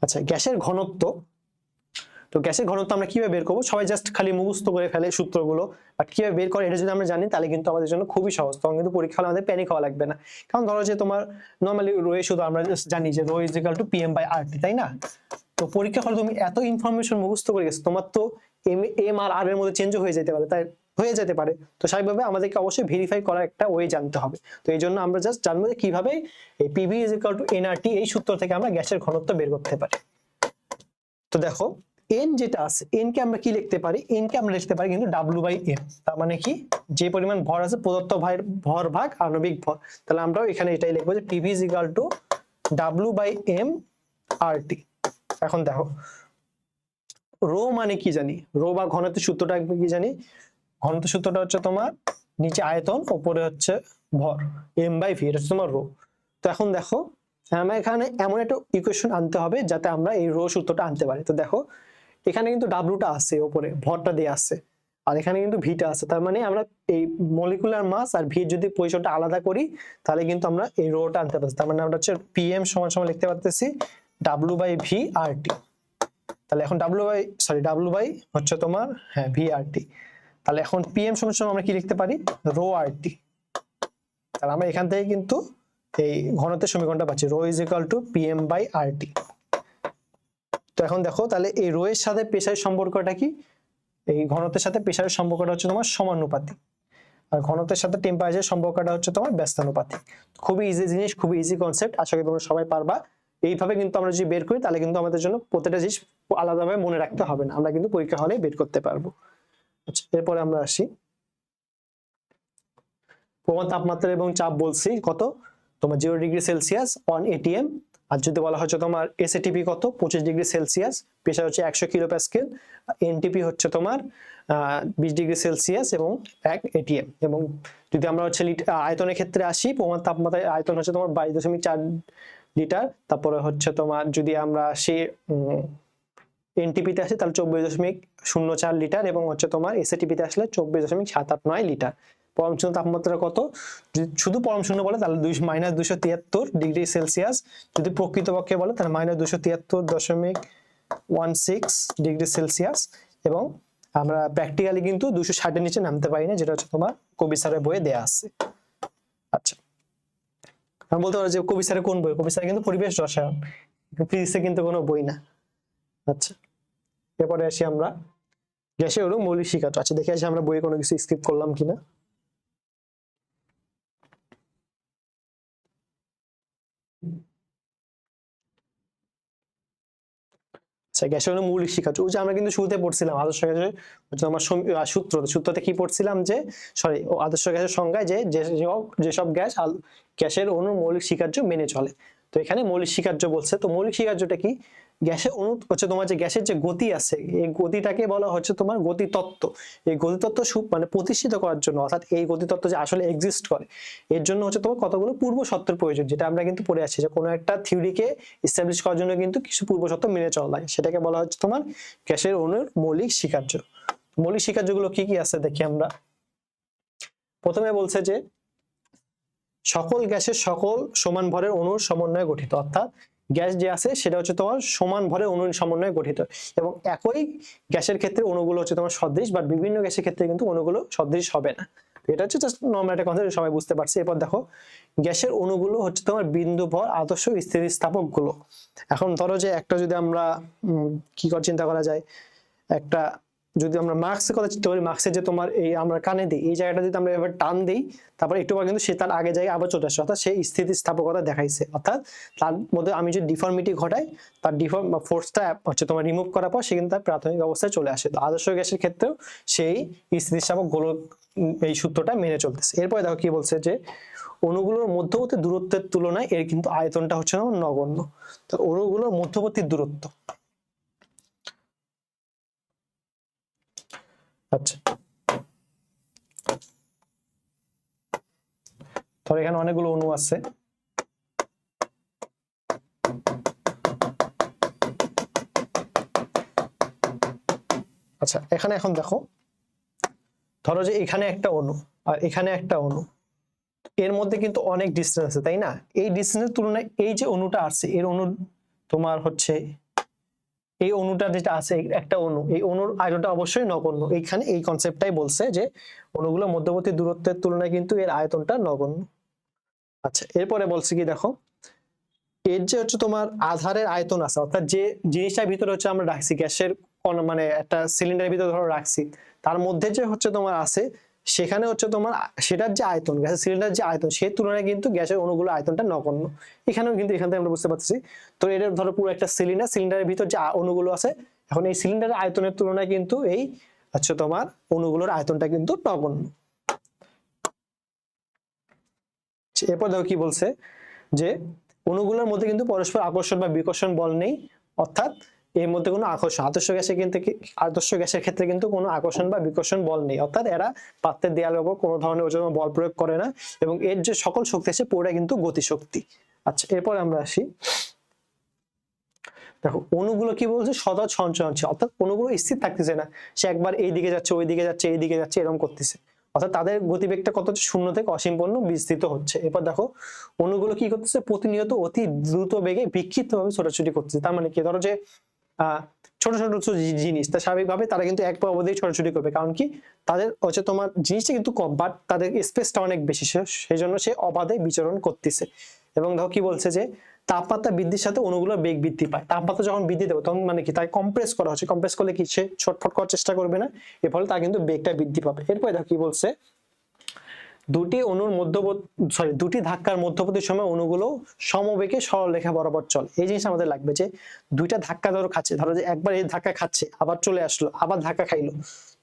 আচ্ছা, গ্যাসের ঘনত্ব। তো গ্যাসের ঘনত্ব আমরা কিভাবে বের করবো, সবাই জাস্ট খালি মুখস্থ করে ফেলে সূত্রগুলো, বাট কিভাবে বের করে এটা যদি আমরা জানি তাহলে কিন্তু আমাদের জন্য খুবই সহজ, তখন কিন্তু পরীক্ষা হলে আমাদের প্যানিক হওয়া লাগবে না। কারণ ধরো যে তোমার নর্মালি রোয়ে শুধু আমরা জানি যে rho is equal two PM/RT, তাই না? তো পরীক্ষা হলে তুমি এত ইনফরমেশন মুখস্থ করে গেছো, তোমার তো এম আর আর এর মধ্যে চেঞ্জ হয়ে যেতে পারে, তাই হয়ে যেতে পারে। তো স্বাভাবিকভাবে আমাদেরকে অবশ্যই ভেরিফাই করার একটা ওয়ে জানতে হবে। তো এই জন্য আমরা জাস্ট জানবো যে কিভাবে এই PV is equal two NRT এই সূত্র থেকে আমরা গ্যাসের ঘনত্ব বের করতে পারি। তো দেখো এন যেটা আছে, এন কে আমরা কি লিখতে পারি, এন কে আমরা লিখতে পারি কিন্তু W/M, তার মানে কি যে পরিমাণ ভর আছে প্রদত্ত ভর ভাগ আণবিক ভর, তাহলে আমরাও এখানে এটাই লিখবো যে PV is equal two W/M RT। এখন দেখো রো মানে কি জানি, রো বা ঘনত্বের সূত্রটা কি জানি, ঘনত্বের সূত্রটা হচ্ছে তোমার নিচে আয়তন উপরে হচ্ছে ভর, M/V, এটা হচ্ছে তোমার রো। তো এখন দেখো আমরা এখানে এমন একটা ইকুয়েশন আনতে হবে যাতে আমরা এই রো সূত্রটা আনতে পারি। তো দেখো এখানে কিন্তু ডাব্লুটা আছে, উপরে ভরটা দিয়ে আছে, আর এখানে কিন্তু ভিটা আছে, তার মানে আমরা এই মলিকুলার মাস আর ভি যদি পজিশনটা আলাদা করি তাহলে কিন্তু আমরা এই রোটা আনতে পারছি। তার মানে আমরা হচ্ছে PM = লিখতে পারতেছি W/V/RT। তাহলে এখন W হচ্ছে তোমার VRT, তাহলে এখন PM = আমরা কি লিখতে পারি, রো RT। তাহলে আমরা এখান থেকে কিন্তু এই ঘনত্বের সমীকরণটা পাচ্ছি, rho is equal two PM/RT। তো এখন দেখো তাহলে এই রো এর সাথে প্রেসারের সম্পর্কটা কি, এই ঘনত্বের সাথে প্রেসারের সম্পর্কটা হচ্ছে তোমার সমানুপাতিক, আর ঘনত্বের সাথে টেম্পারেচারের সম্পর্কটা হচ্ছে তোমার ব্যস্তানুপাতিক। খুবই ইজি জিনিস, খুবই ইজি কনসেপ্ট, আশা করি তোমরা সবাই পারবা। এইভাবে কিন্তু আমরা যদি বের করি তাহলে কিন্তু আমাদের জন্য প্রত্যেকটা জিনিস আলাদাভাবে মনে রাখতে হবে না, আমরা কিন্তু পরীক্ষা হলে বের করতে পারবো। আচ্ছা, এরপরে আমরা আসি প্রমাণ তাপমাত্রা এবং চাপ বলছি কত, তোমার 0 ডিগ্রি সেলসিয়াস 1 ATM, আর যদি বলা হচ্ছে তোমার SATP কত 25 ডিগ্রি সেলসিয়াস, প্রেসার হচ্ছে 100 কিলো প্যাসকেল, NTP হচ্ছে তোমার 20 ডিগ্রি সেলসিয়াস এবং 1 ATM। এবং যদি আমরা হচ্ছে আয়তনের ক্ষেত্রে আসি, প্রমাণ তাপমাত্রায় আয়তন হচ্ছে তোমার 22.4 লিটার, তারপরে হচ্ছে তোমার যদি আমরা সেই NTP তে আসি তাহলে 24.04 লিটার, এবং হচ্ছে তোমার SATP তে আসলে 24.789 লিটার। পরম শূন্য তাপমাত্রা কত, যদি শুধু পরম শূন্য বলে তাহলে -273 ডিগ্রি সেলসিয়াস, যদি প্রকৃতপক্ষে বলে তাহলে -273.16 ডিগ্রি সেলসিয়াস। এবং আমরা প্র্যাকটিক্যালি কিন্তু 260 এর নিচে নামতে পারি না, যেটা হচ্ছে তোমার কবি স্যারের বইয়ে দেয়া আছে। আচ্ছা, আমি বলতে পারি যে কবি স্যারের কোন বই, কবি স্যার কিন্তু পরিবেশ রসায়ন, ফিজিক্সে কিন্তু কোনো বই না। আচ্ছা, এরপরে আসি আমরা গ্যাসের অণু মৌলিক শিখাচ্ছ। আচ্ছা, দেখে আসি আমরা বইয়ে কোনো কিছু স্কিপ করলাম কিনা। আচ্ছা, গ্যাসের অণু মৌলিক শিখাচ্ছ, ওই যে আমরা কিন্তু শুরুতে পড়ছিলাম আদর্শ গ্যাসের হচ্ছে আমার সূত্রতে কি পড়ছিলাম যে আদর্শ গ্যাসের সংজ্ঞায় যে যেসব গ্যাসের অণু মৌলিক শিখার্য মেনে চলে। তো এখানে মৌলিক শিখার্য বলছে, তো মৌলিক শিখার্যটা কি, গ্যাসের অণু হচ্ছে তোমার যে গ্যাসের যে গতি আছে, এই গতিটাকে বলা হচ্ছে তোমার গতিতত্ত্ব। এই গতিতত্ত্ব মানে প্রতিষ্ঠিত করার জন্য, অর্থাৎ এই গতিতত্ত্ব যে আসলে এক্সিস্ট করে এর জন্য হচ্ছে তোমার কতগুলো পূর্ব শর্তের প্রয়োজন, যেটা আমরা কিন্তু পড়ে আসছি যে কোনো একটা থিওরিকে এস্টাবলিশ করার জন্য কিন্তু কিছু পূর্ব শর্ত মেনে চলা লাগে, সেটাকে বলা হচ্ছে তোমার গ্যাসের অণুর মৌলিক শিখার্য। মৌলিক শিখার্যগুলো কি কি আছে দেখি আমরা। প্রথমে বলছে যে সকল গ্যাসের সকল সমান ভরের অণুর সমন্বয়ে গঠিত, অর্থাৎ গ্যাস যে আছে সেটা হচ্ছে তোমার সমান ভরের অণুর সমন্বয়ে গঠিত, এবং একই গ্যাসের ক্ষেত্রে অণুগুলো হচ্ছে তোমার সদৃশ, বাট বিভিন্ন গ্যাসের ক্ষেত্রে কিন্তু অণুগুলো সদৃশ হবে না। এটা হচ্ছে জাস্ট নরমাল একটা কনসেপ্ট, সবাই বুঝতে পারছে। এরপর দেখো গ্যাসের অণুগুলো হচ্ছে তোমার বিন্দু ভর আদর্শ স্থিতিস্থাপক গুলো। এখন ধরো যে একটা যদি আমরা কি করে চিন্তা করা যায়, একটা যদি আমরা মার্কসের কথা চিন্তা করি, মার্কসের যে তোমার এই আমরা কানে দিই এই জায়গাটা যদি আমরা এবার টান দিই তারপরে একটু পর কিন্তু সে তার আগে জায়গায় আবার চলে আসে, অর্থাৎ সেই স্থিতিস্থাপকতা দেখাইছে, অর্থাৎ তার মধ্যে আমি যদি ডিফর্মিটি ঘটাই তার ফোর্সটা হচ্ছে তোমার রিমুভ করার পর সে কিন্তু তার প্রাথমিক অবস্থায় চলে আসে। তো আদর্শ গ্যাসের ক্ষেত্রেও সেই স্থিতিস্থাপক গোলক এই সূত্রটা মেনে চলতেছে। এরপরে দেখো কি বলছে যে অণুগুলোর মধ্যবর্তী দূরত্বের তুলনায় এর কিন্তু আয়তনটা হচ্ছে না নগণ্য। তো অণুগুলোর মধ্যবর্তী দূরত্ব, আচ্ছা ধর এখানে অনেকগুলো অণু আছে, আচ্ছা এখানে এখন দেখো, ধরো যে এখানে একটা অণু আর এখানে একটা অণু, এর মধ্যে কিন্তু অনেক ডিস্টেন্স আছে তাই না? এই ডিস্টেন্সের তুলনায় এই যে অণুটা আছে এর অণু তোমার হচ্ছে এই অণুটা যেটা আছে একটা অণু, এই অণুর আয়তনটা অবশ্যই নগণ্য। এইখানে এই কনসেপ্টটাই বলছে যে অণুগুলোর মধ্যবর্তী দূরত্বের তুলনায় কিন্তু এর আয়তনটা নগণ্য। আচ্ছা এরপরে বলছে কি দেখো, এর যে হচ্ছে তোমার আধারের আয়তন আছে, অর্থাৎ যে জিনিসটার ভিতরে হচ্ছে আমরা রাখছি গ্যাসের মানে একটা সিলিন্ডারের ভিতরে ধরো রাখছি, তার মধ্যে যে হচ্ছে তোমার আছে সেখানে হচ্ছে তোমার সেটার যে আয়তন, গ্যাসের সিলিন্ডারের যে আয়তন সেই তুলনায় কিন্তু গ্যাসের অণুগুলোর আয়তনটা নগণ্য। এখানেও কিন্তু এখান থেকে আমরা বুঝতে পারছি। তো এটা ধরো পুরো একটা সিলিন্ডার, সিলিন্ডারের ভিতর যে অণুগুলো আছে, এখন এই সিলিন্ডারের আয়তনের তুলনায় কিন্তু এই হচ্ছে তোমার অণুগুলোর আয়তনটা কিন্তু নগণ্য। এরপর দেখো কি বলছে যে অণুগুলোর মধ্যে কিন্তু পরস্পর আকর্ষণ বা বিকর্ষণ বল নেই, অর্থাৎ এর মধ্যে কোনো আকর্ষণ, আদর্শ গ্যাসের ক্ষেত্রে কিন্তু কোনো আকর্ষণ বা বিকর্ষণ বল নেই, অর্থাৎ এরা পাত্রের দেয়ালের উপর কোনো ধরনের ওজন বল প্রয়োগ করে না, এবং এর যে সকল শক্তি আছে পুরোটা কিন্তু গতিশক্তি। আচ্ছা এরপর আমরা আসি, দেখো অণুগুলো কি বলছে সদা সঞ্চরণশীল, অর্থাৎ অণুগুলো স্থির থাকতেছে না, সে একবার এই দিকে যাচ্ছে ওই দিকে যাচ্ছে এই দিকে যাচ্ছে এরকম করতেছে, অর্থাৎ তাদের গতিবেগটা কত শূন্য থেকে অসীম পর্যন্ত বিস্তৃত হচ্ছে। এরপর দেখো অণুগুলো কি করতেছে প্রতিনিয়ত অতি দ্রুত বেগে বিক্ষিপ্তভাবে ছোটাছুটি করতেছে। তার মানে কি, ধরো যে ছোট ছোট জিনিস, তা স্বাভাবিকভাবে তারা কিন্তু এক অবধি ছোটাছুটি করবে, কারণ কি তাদের হচ্ছে তোমার জিনিসটা কিন্তু কম বাট তাদের স্পেসটা অনেক বেশি, সেই জন্য সে অবাধে বিচরণ করতেছে। এবং দেখো কি বলছে যে তাপমাত্রা বৃদ্ধির সাথে অণুগুলোর বেগ বৃদ্ধি পায়। তাপমাত্রা যখন বৃদ্ধি দেবে তখন মানে কি তাকে কম্প্রেস করা হচ্ছে, কম্প্রেস করলে কি সে ছটফট করার চেষ্টা করবে না, এর ফলে তার কিন্তু বেগটা বৃদ্ধি পাবে। এরপরে দেখো কি বলছে, দুটি ধাক্কার মধ্যবর্তী সময় অণুগুলো সমবেগে সরলরেখা বরাবর চলে। এই জিনিস আমাদের লাগবে যে দুইটা ধাক্কা ধরো খাচ্ছে, ধরো যে একবার এই ধাক্কা খাচ্ছে আবার চলে আসলো আবার ধাক্কা খাইলো,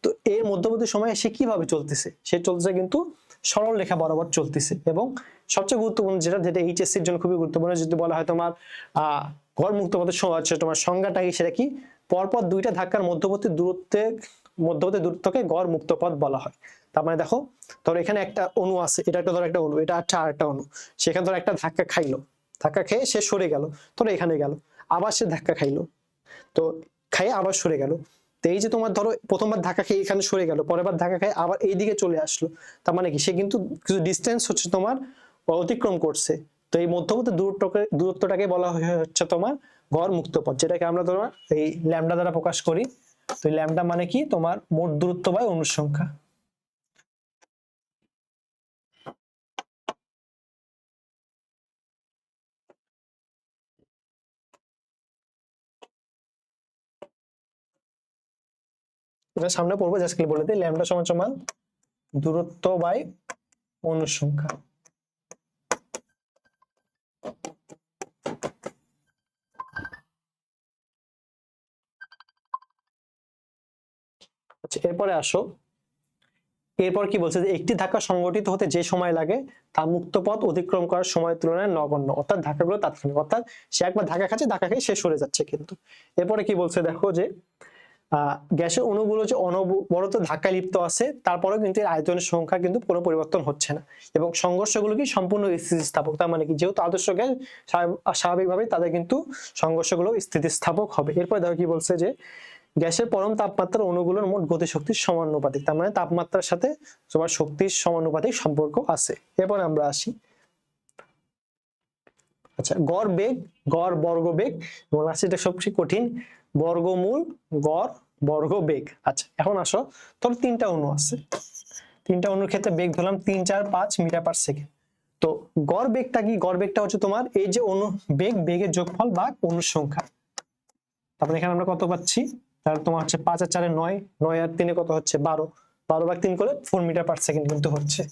তো এর মধ্যবর্তী সময়ে সে কিভাবে চলতেছে, সে চলতেছে কিন্তু সরল রেখা বরাবর চলতেছে। এবং সবচেয়ে গুরুত্বপূর্ণ যেটা এইচএসসি এর জন্য খুবই গুরুত্বপূর্ণ, যদি বলা হয় তোমার গড় মুক্ত পথের তোমার সংজ্ঞাটা কি, সেটা কি পরপর দুইটা ধাক্কার মধ্যবর্তী দূরত্বকে গড় মুক্ত পথ বলা হয়। তার মানে দেখো, ধরো এখানে একটা অণু আছে, এটা একটা ধরো একটা অণু, এটা আর একটা অণু, সেখানে ধরো একটা ধাক্কা খাইলো, ধাক্কা খেয়ে সে সরে গেল, ধরো এখানে গেল, আবার সে ধাক্কা খাইলো, তো খাইয়ে আবার সরে গেল। তো এই যে তোমার ধরো প্রথমবার ধাক্কা খেয়ে এখানে সরে গেল, পরের বার ধাক্কা খেয়ে আবার এই দিকে চলে আসলো, তার মানে কি সে কিন্তু কিছু ডিস্টেন্স হচ্ছে তোমার অতিক্রম করছে। তো এই মধ্যবর্তী দূরত্বটাকে বলা হচ্ছে তোমার গড় মুক্ত পথ, যেটাকে আমরা তোমার এই ল্যামডা দ্বারা প্রকাশ করি। তো ল্যামডা মানে কি তোমার মোট দূরত্ব বাই অণুর সংখ্যা। এটা সামনে পড়বো, জাস্ট কি বলে দিই, ল্যামডা সমান সমান দূরত্ব বাই অণুর সংখ্যা। আচ্ছা এরপরে আসো, এরপর কি বলছে যে একটি ধাক্কা সংঘটিত হতে যে সময় লাগে তা মুক্ত পথ অতিক্রম করার সময়ের তুলনায় নগণ্য, অর্থাৎ ধাক্কাগুলো তাৎক্ষণিক, অর্থাৎ সে একবার ধাক্কা খাচ্ছে, ধাক্কা খেয়ে সে সরে যাচ্ছে। কিন্তু এরপরে কি বলছে দেখো যে গ্যাসের অণুগুলো যে অনবরত ধাক্কা লিপ্ত আছে, তারপরেও কিন্তু এর আয়তনের সংখ্যা কিন্তু কোনো পরিবর্তন হচ্ছে না, এবং সংঘর্ষগুলো কি সম্পূর্ণ স্থিতিস্থাপক। তার মানে কি যেহেতু আদর্শ গ্যাস, স্বাভাবিকভাবেই তাদের কিন্তু সংঘর্ষগুলো স্থিতিস্থাপক হবে। এরপর দেখো কি বলছে যে গ্যাসের পরম তাপমাত্রার অণুগুলোর মোট গতিশক্তির সমানুপাতিক, তার মানে তাপমাত্রার সাথে তোমার শক্তির সমানুপাতিক সম্পর্ক আছে। এরপর আমরা আসি, আচ্ছা গড় বেগ, গড় বর্গ বেগ, এবং এটা সবচেয়ে কঠিন, বর্গমূল গড় বর্গ বেগ। আচ্ছা এখন আসো, তোর তিনটা অণু আছে, তিনটা অণুর ক্ষেত্রে বেগ ধরলাম 3, 4, 5 মিটার পার সেকেন্ড। তো গড় বেগটা কি, গড় বেগটা হচ্ছে তোমার এই যে অণু বেগের যোগফল বা অণুর সংখ্যা। তারপরে এখানে আমরা কত পাচ্ছি, তাহলে তোমার হচ্ছে 5 আর 4 9, 9 আর 3 কত হচ্ছে 12, 12 ভাগ 3 করে 4 মিটার পার সেকেন্ড কিন্তু হচ্ছে।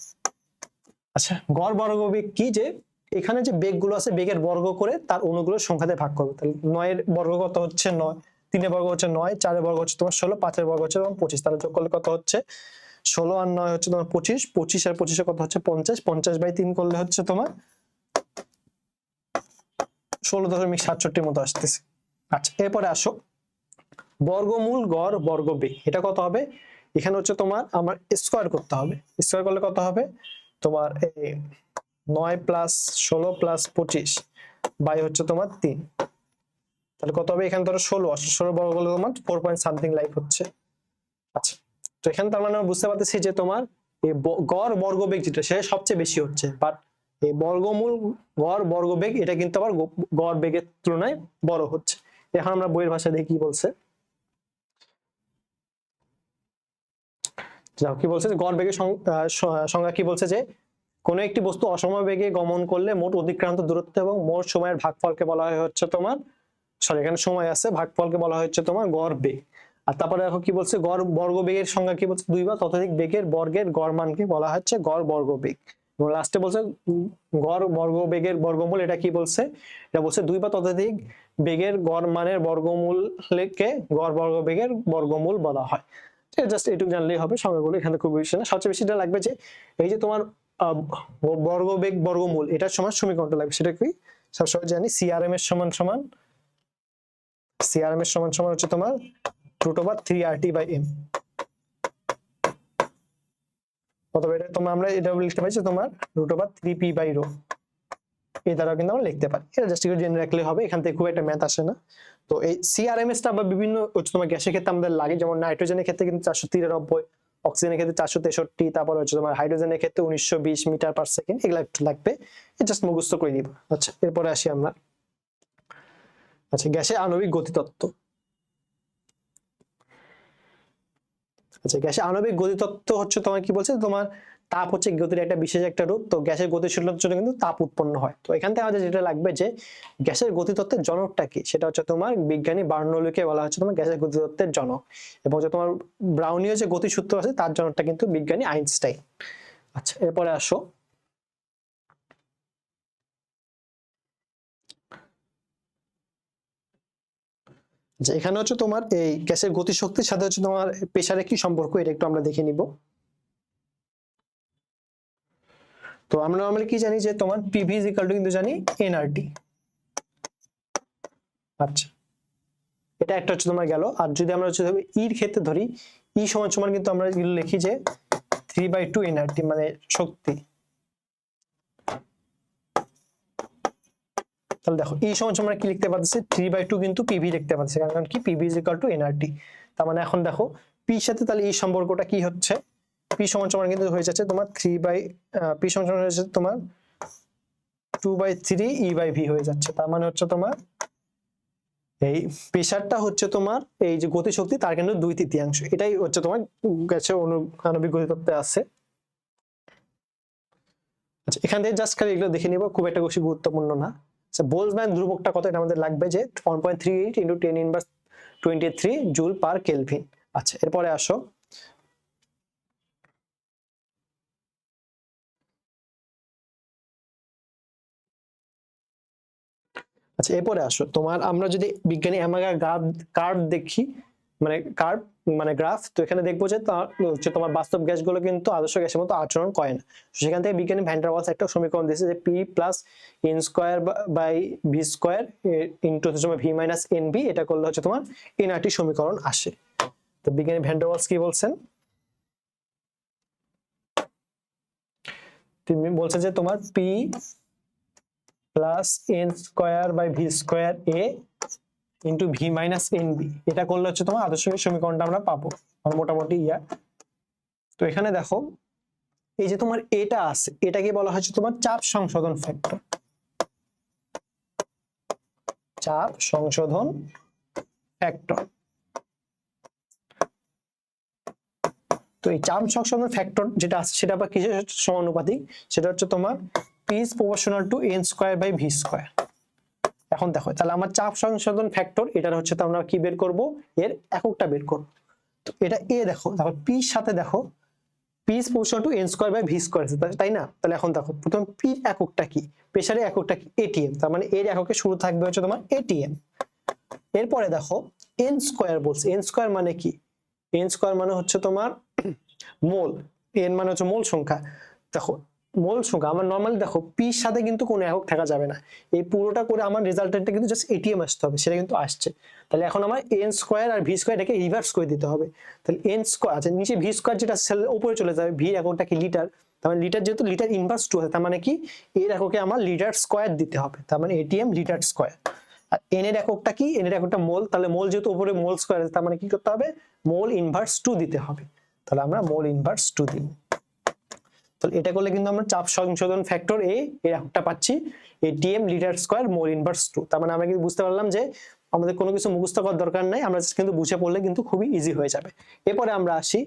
আচ্ছা গড় বর্গ বেগ কি, যে এখানে যে বেগগুলো আছে বেগের বর্গ করে তার অণুগুলোর সংখ্যাতে ভাগ করবে। তাহলে 9 এর বর্গ কত হচ্ছে 9, 3 এর বর্গ হচ্ছে 9, 4 এর বর্গ হচ্ছে তোমার 16, 5 এর বর্গ হচ্ছে তোমার 25, তাহলে যোগ করলে কত হচ্ছে 16 আর 9 হচ্ছে তোমার 25, 25 আর 25 কত হচ্ছে 50, 50/3 করলে হচ্ছে তোমার 16.67 মতো আসতেছে। আচ্ছা, এরপরে আসো বর্গমূল গড় বর্গ বেগ, এটা কত হবে? এখানে হচ্ছে তোমার আমার স্কোয়ার করতে হবে। স্কোয়ার করলে কত হবে তোমার? 9 + 16 + 25 বাই হচ্ছে তোমার 3, তাহলে কত হবে? এখানে ধরো 16 আসছে, 16 বর্গ করলে তোমার 4 পয়েন্ট সামথিং লাইক হচ্ছে। আচ্ছা, তো এখানে তার মানে আমরা বুঝতে পারতেছি যে তোমার এই গড় বর্গ বেগ যেটা সেটা সবচেয়ে বেশি হচ্ছে, বাট এই বর্গমূল গড় বর্গ বেগ এটা কিন্তু আবার গড় বেগের তুলনায় বড় হচ্ছে। এখন আমরা বইয়ের ভাষায় দেখি কি বলছে। যাও, কি বলছে? গড় বেগের সংজ্ঞা কি বলছে? যে কোনো একটি বস্তু অসময় বেগে গমন করলে মোট অতিক্রান্ত দূরত্ব এবং মোট সময়ের ভাগফলকে বলা হয় হচ্ছে তোমার, সরি এখানে সময় আছে, ভাগফলকে বলা হচ্ছে তোমার গড় বেগ। আর তারপরে দেখো কি বলছে, গড় বর্গ বেগের সংজ্ঞা কি বলছে? 2 বা ততোধিক বেগের বর্গের গড় মানকে বলা হচ্ছে গড় বর্গ বেগ। এবং লাস্টে বলছে গড় বর্গ বেগের বর্গমূল, এটা কি বলছে? এটা বলছে 2 বা ততোধিক বেগের গড় মানের বর্গমূলকে গড় বর্গ বেগের বর্গমূল বলা হয়। জাস্ট এটুকু জানলেই হবে, সংজ্ঞাগুলো এখানে খুব বেশি না। সবচেয়ে বেশিটা লাগবে যে এই যে তোমার বর্গ বেগ বর্গমূল, এটার সমান সমীকরণটা লাগবে। সেটা কি? সবসময় জানি সিআরএম এর সমান সমান, সিআরএম এর সমান সমান হচ্ছে তোমার √3RT/m। অথবা এটা তোমরা আমরা এটা লিখতে পারি যে তোমার √3p/ρ, এই দ্বারা কিন্তু আমরা লিখতে পারি। এটা জাস্ট একটু জেনে রাখলে হবে, এখান থেকে খুব একটা ম্যাথ আসে না। তো এই সিআরএমএস টা বা বিভিন্ন হচ্ছে তোমার গ্যাসের ক্ষেত্রে আমাদের লাগে, যেমন নাইট্রোজেনের ক্ষেত্রে কিন্তু 493, অক্সিজেনের ক্ষেত্রে 463, তারপর হচ্ছে তোমার হাইড্রোজেনের ক্ষেত্রে 1920 মিটার/সেকেন্ড, এগুলো একটু লাগবে, জাস্ট মুখস্থ করে দিব। আচ্ছা, এরপরে আসি আমরা। আচ্ছা, গ্যাসের আণবিক গতিতত্ত্ব। আচ্ছা, গ্যাসের আণবিক গতিতত্ত্ব হচ্ছে তোমার কি বলছে? তোমার তাপ হচ্ছে গতির একটা বিশেষ একটা রূপ। তো গ্যাসের গতিশীলতার জন্য কিন্তু তাপ উৎপন্ন হয়। তো এখান থেকে আমাদের যেটা লাগবে যে গ্যাসের গতিতত্ত্বের জনকটা কি, সেটা হচ্ছে তোমার বিজ্ঞানী বার্নৌলিকে বলা হচ্ছে তোমার গ্যাসের গতিতত্ত্বের জনক। এবং যে তোমার ব্রাউনীয় যে গতিসূত্র আছে তার জনকটা কিন্তু বিজ্ঞানী আইনস্টাইন। আচ্ছা, এরপরে আসো যে এখানে হচ্ছে তোমার এই গ্যাসের গতিশক্তির সাথে হচ্ছে তোমার প্রেসারের কি সম্পর্ক, এটা একটু আমরা দেখে নিব। তো আমরা নরমালি কি জানি যে তোমার পিভি = কিন্তু জানি এনআরটি। আচ্ছা, এটা একটা হচ্ছে তোমার গেল। আর যদি আমরা হচ্ছে ইর ক্ষেত্রে ধরি, ই সমান সমান কিন্তু আমরা লিখি যে 3/2 এনআরটি, মানে শক্তি। তাহলে দেখো ই সমান সমান কি লিখতে পারতেছি? 3/2 কিন্তু পিভি লিখতে পারতেছি, কারণ কি পিভি = এনআরটি। তার মানে এখন দেখো পির সাথে তাহলে এই সম্পর্কটা কি হচ্ছে? পি সমান সমান কিন্তু হয়ে যাচ্ছে তোমার পি সমান সমান হয়ে যাচ্ছে তোমার 2/3 E/V হয়ে যাচ্ছে। তার মানে হচ্ছে তোমার এই প্রেসারটা হচ্ছে তোমার এই যে গতিশক্তি তার কিন্তু 2/3, এটাই হচ্ছে তোমার গ্যাসের আণবিক গতিতত্ত্বে আছে। আচ্ছা, এখান থেকে জাস্ট খালি এগুলো দেখে নিব, খুব একটা বেশি গুরুত্বপূর্ণ না। আচ্ছা, বোলজম্যান ধ্রুবকটা কত? এটা আমাদের লাগবে যে 1.38 × 10⁻23 জুল/কেলভিন। আচ্ছা, এরপরে আসো আচ্ছা এরপরে আসো তোমার আমরা যদি বিজ্ঞানী অ্যামাগার কার্ভ দেখি, মানে কার্ভ মানে গ্রাফ, তো এখানে দেখবো যে হচ্ছে তোমার বাস্তব গ্যাসগুলো কিন্তু আদর্শ গ্যাসের মতো আচরণ করে না। সেখান থেকে বিজ্ঞানী ভ্যান ডার ওয়ালস একটা সমীকরণ দিয়েছে যে P + n² / v² × V - nv, এটা করলে হচ্ছে তোমার এনআরটি সমীকরণ আসে। তো বিজ্ঞানী ভ্যান ডার ওয়ালস কি বলছেন? তিনি বলছে যে তোমার P + n² / v² × V - nv, এটা করলে হচ্ছে তোমার আদর্শ সমীকরণটা আমরা পাবো মোটামুটি তো এখানে দেখো এই যে তোমার এটা আছে, এটাকে বলা হচ্ছে তোমার চাপ সংশোধন ফ্যাক্টর। চাপ সংশোধন ফ্যাক্টর। তো এই চাপ সংশোধন ফ্যাক্টর যেটা আছে সেটা আবার কিসের সমানুপাতিক? সেটা হচ্ছে তোমার P = n²/v²। এখন দেখো তাহলে আমার চাপ সংশোধন ফ্যাক্টর, এটার হচ্ছে তো আমরা কি বের করব? এর এককটা বের করব। তো এটা দেখো P এর সাথে দেখো P = n²/v², তাই না? তাহলে এখন দেখো প্রথম P এর এককটা কি, প্রেসারের এককটা কি? ATM। তার মানে এর এককে শুরু থাকবে হচ্ছে তোমার ATM। এরপরে দেখো n² বলছে, n² মানে কি? n² মানে হচ্ছে তোমার মোল, এন মানে হচ্ছে মোল সংখ্যা। দেখো মোল সংখ্যা আমার নর্মালি দেখো পির সাথে কিন্তু কোনো একক থাকা যাবে না, এই পুরোটা করে আমার রেজাল্টেন্টটা কিন্তু জাস্ট এটিএম আসতে হবে, সেটা কিন্তু আসছে। তাহলে এখন আমার এন স্কোয়ার আর ভি স্কোয়ার এটাকে রিভার্স করে দিতে হবে। তাহলে এন স্কোয়ার আচ্ছা নিচে ভি স্কোয়ার যেটা সেলের উপরে চলে যাবে, ভি এককটা কি লিটার, তার মানে লিটার যেহেতু লিটার ইনভার্স 2 আছে, তার মানে কি এর এককে আমার লিটার স্কোয়ার দিতে হবে, তার মানে এটিএম লিটার স্কোয়ার। আর এন এর এককটা কি, এন এর এককটা মোল, তাহলে মোল যেহেতু উপরে মোল স্কোয়ার আছে, তার মানে কি করতে হবে মোল ইনভার্স 2 দিতে হবে। তাহলে আমরা মোল ইনভার্স 2 দিই। তাহলে এটা করলে কিন্তু আমরা চাপ সংশোধন ফ্যাক্টর এ এর এককটা পাচ্ছি ATM litre square mole inverse 2। তার মানে আমরা কিন্তু বুঝতে পারলাম যে আমাদের কোনো কিছু মুখস্থ করার দরকার নাই, আমরা কিন্তু বুঝে পড়লে কিন্তু খুবই ইজি হয়ে যাবে। এরপরে আমরা আসি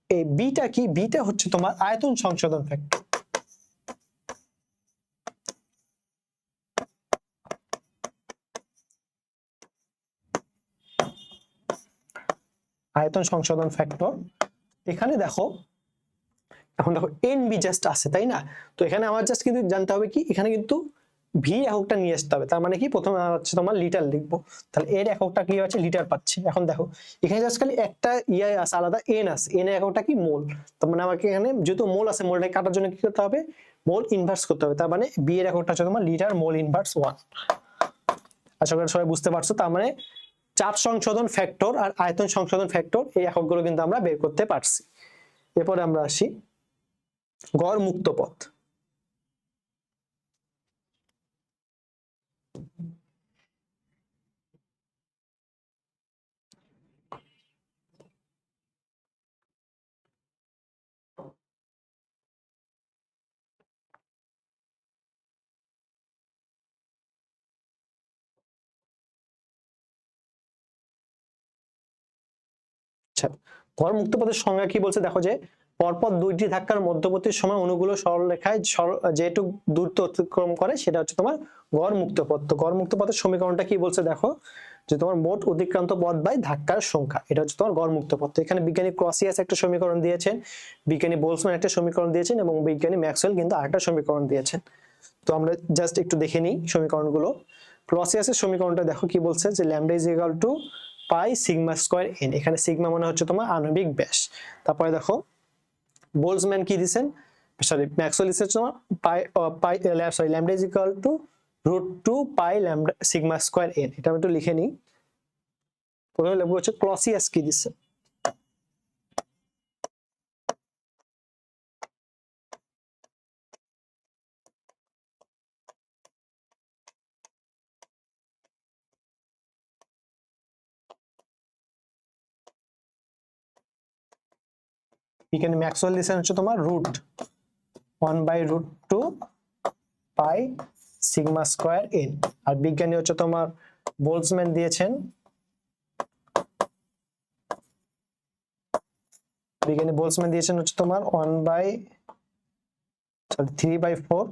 এই বিটা কি, বিটা হচ্ছে তোমার আয়তন সংশোধন ফ্যাক্টর। আয়তন সংশোধন ফ্যাক্টর এখানে দেখো, এখন দেখো এন বি জাস্ট আছে তাই না, তো এখানে আমার জাস্ট কিন্তু জানতে হবে কি এখানে কিন্তু ভি এককটা নিয়ে আসতে হবে, তার মানে কি প্রথমে হচ্ছে তোমার লিটার লিখবো, তাহলে এর এককটা কি হচ্ছে লিটার পাচ্ছি। এখন দেখো এখানে জাস্ট খালি একটা ইয়ে আছে আলাদা এন আছে, এন এর এককটা কি মোল, তার মানে আমাকে এখানে যেহেতু মোল আছে মোলটাকে কাটার জন্য কি করতে হবে মোল ইনভার্স করতে হবে, তার মানে বি এর এককটা হচ্ছে তোমার লিটার মোল ইনভার্স 1। আশা করি সবাই বুঝতে পারছো। তার মানে চাপ সংশোধন ফ্যাক্টর আর আয়তন সংশোধন ফ্যাক্টর এই এককগুলো কিন্তু আমরা বের করতে পারছি। এরপরে আমরা আসি গড় মুক্ত পথ। আচ্ছা গড় মুক্ত পথের সংজ্ঞা কি বলছে দেখো, যে পরপর দুইটি ধাক্কার মধ্যবর্তী সময় অণুগুলো সরলরেখায় যেটুকু দূরত্ব অতিক্রম করে সেটা হচ্ছে তোমার গড় মুক্ত পথ। তো গড় মুক্ত পথের সমীকরণটা কি বলছে দেখো, যে তোমার মোট অতিক্রান্ত পথ বাই ধাক্কার সংখ্যা, এটা হচ্ছে তোমার গড় মুক্ত পথ। তো এখানে বিজ্ঞানী ক্রসিয়াস একটা সমীকরণ দিয়েছেন, বিজ্ঞানী বোলসম্যান একটা সমীকরণ দিয়েছেন এবং বিজ্ঞানী ম্যাক্সওয়েল কিন্তু আরেকটা সমীকরণ দিয়েছেন। তো আমরা জাস্ট একটু দেখে নিই সমীকরণগুলো। ক্লসিয়াসের সমীকরণটা দেখো কি বলছে, যে lambda is equal two pi sigma square N, এখানে সিগমা মানে হচ্ছে তোমার আণবিক ব্যাস। তারপরে দেখো বোলসম্যান কি দিবেন, সরি ম্যাক্সওয়েল দিয়েছে তোমার pi sorry lambda is equal to √2 pi lambda sigma square N. এটা আমি একটু লিখে নিই। প্রথমে লিখবো হচ্ছে ক্লসিয়াস কি দিচ্ছে, এখানে ম্যাক্সওয়েল দিয়েছেন হচ্ছে তোমার √1/√2 পাই সিগমা স্কয়ার এন, আর বিজ্ঞানী হচ্ছে তোমার বোলসম্যান দিয়েছেন, বিজ্ঞানী বোলসম্যান দিয়েছেন হচ্ছে তোমার 3/4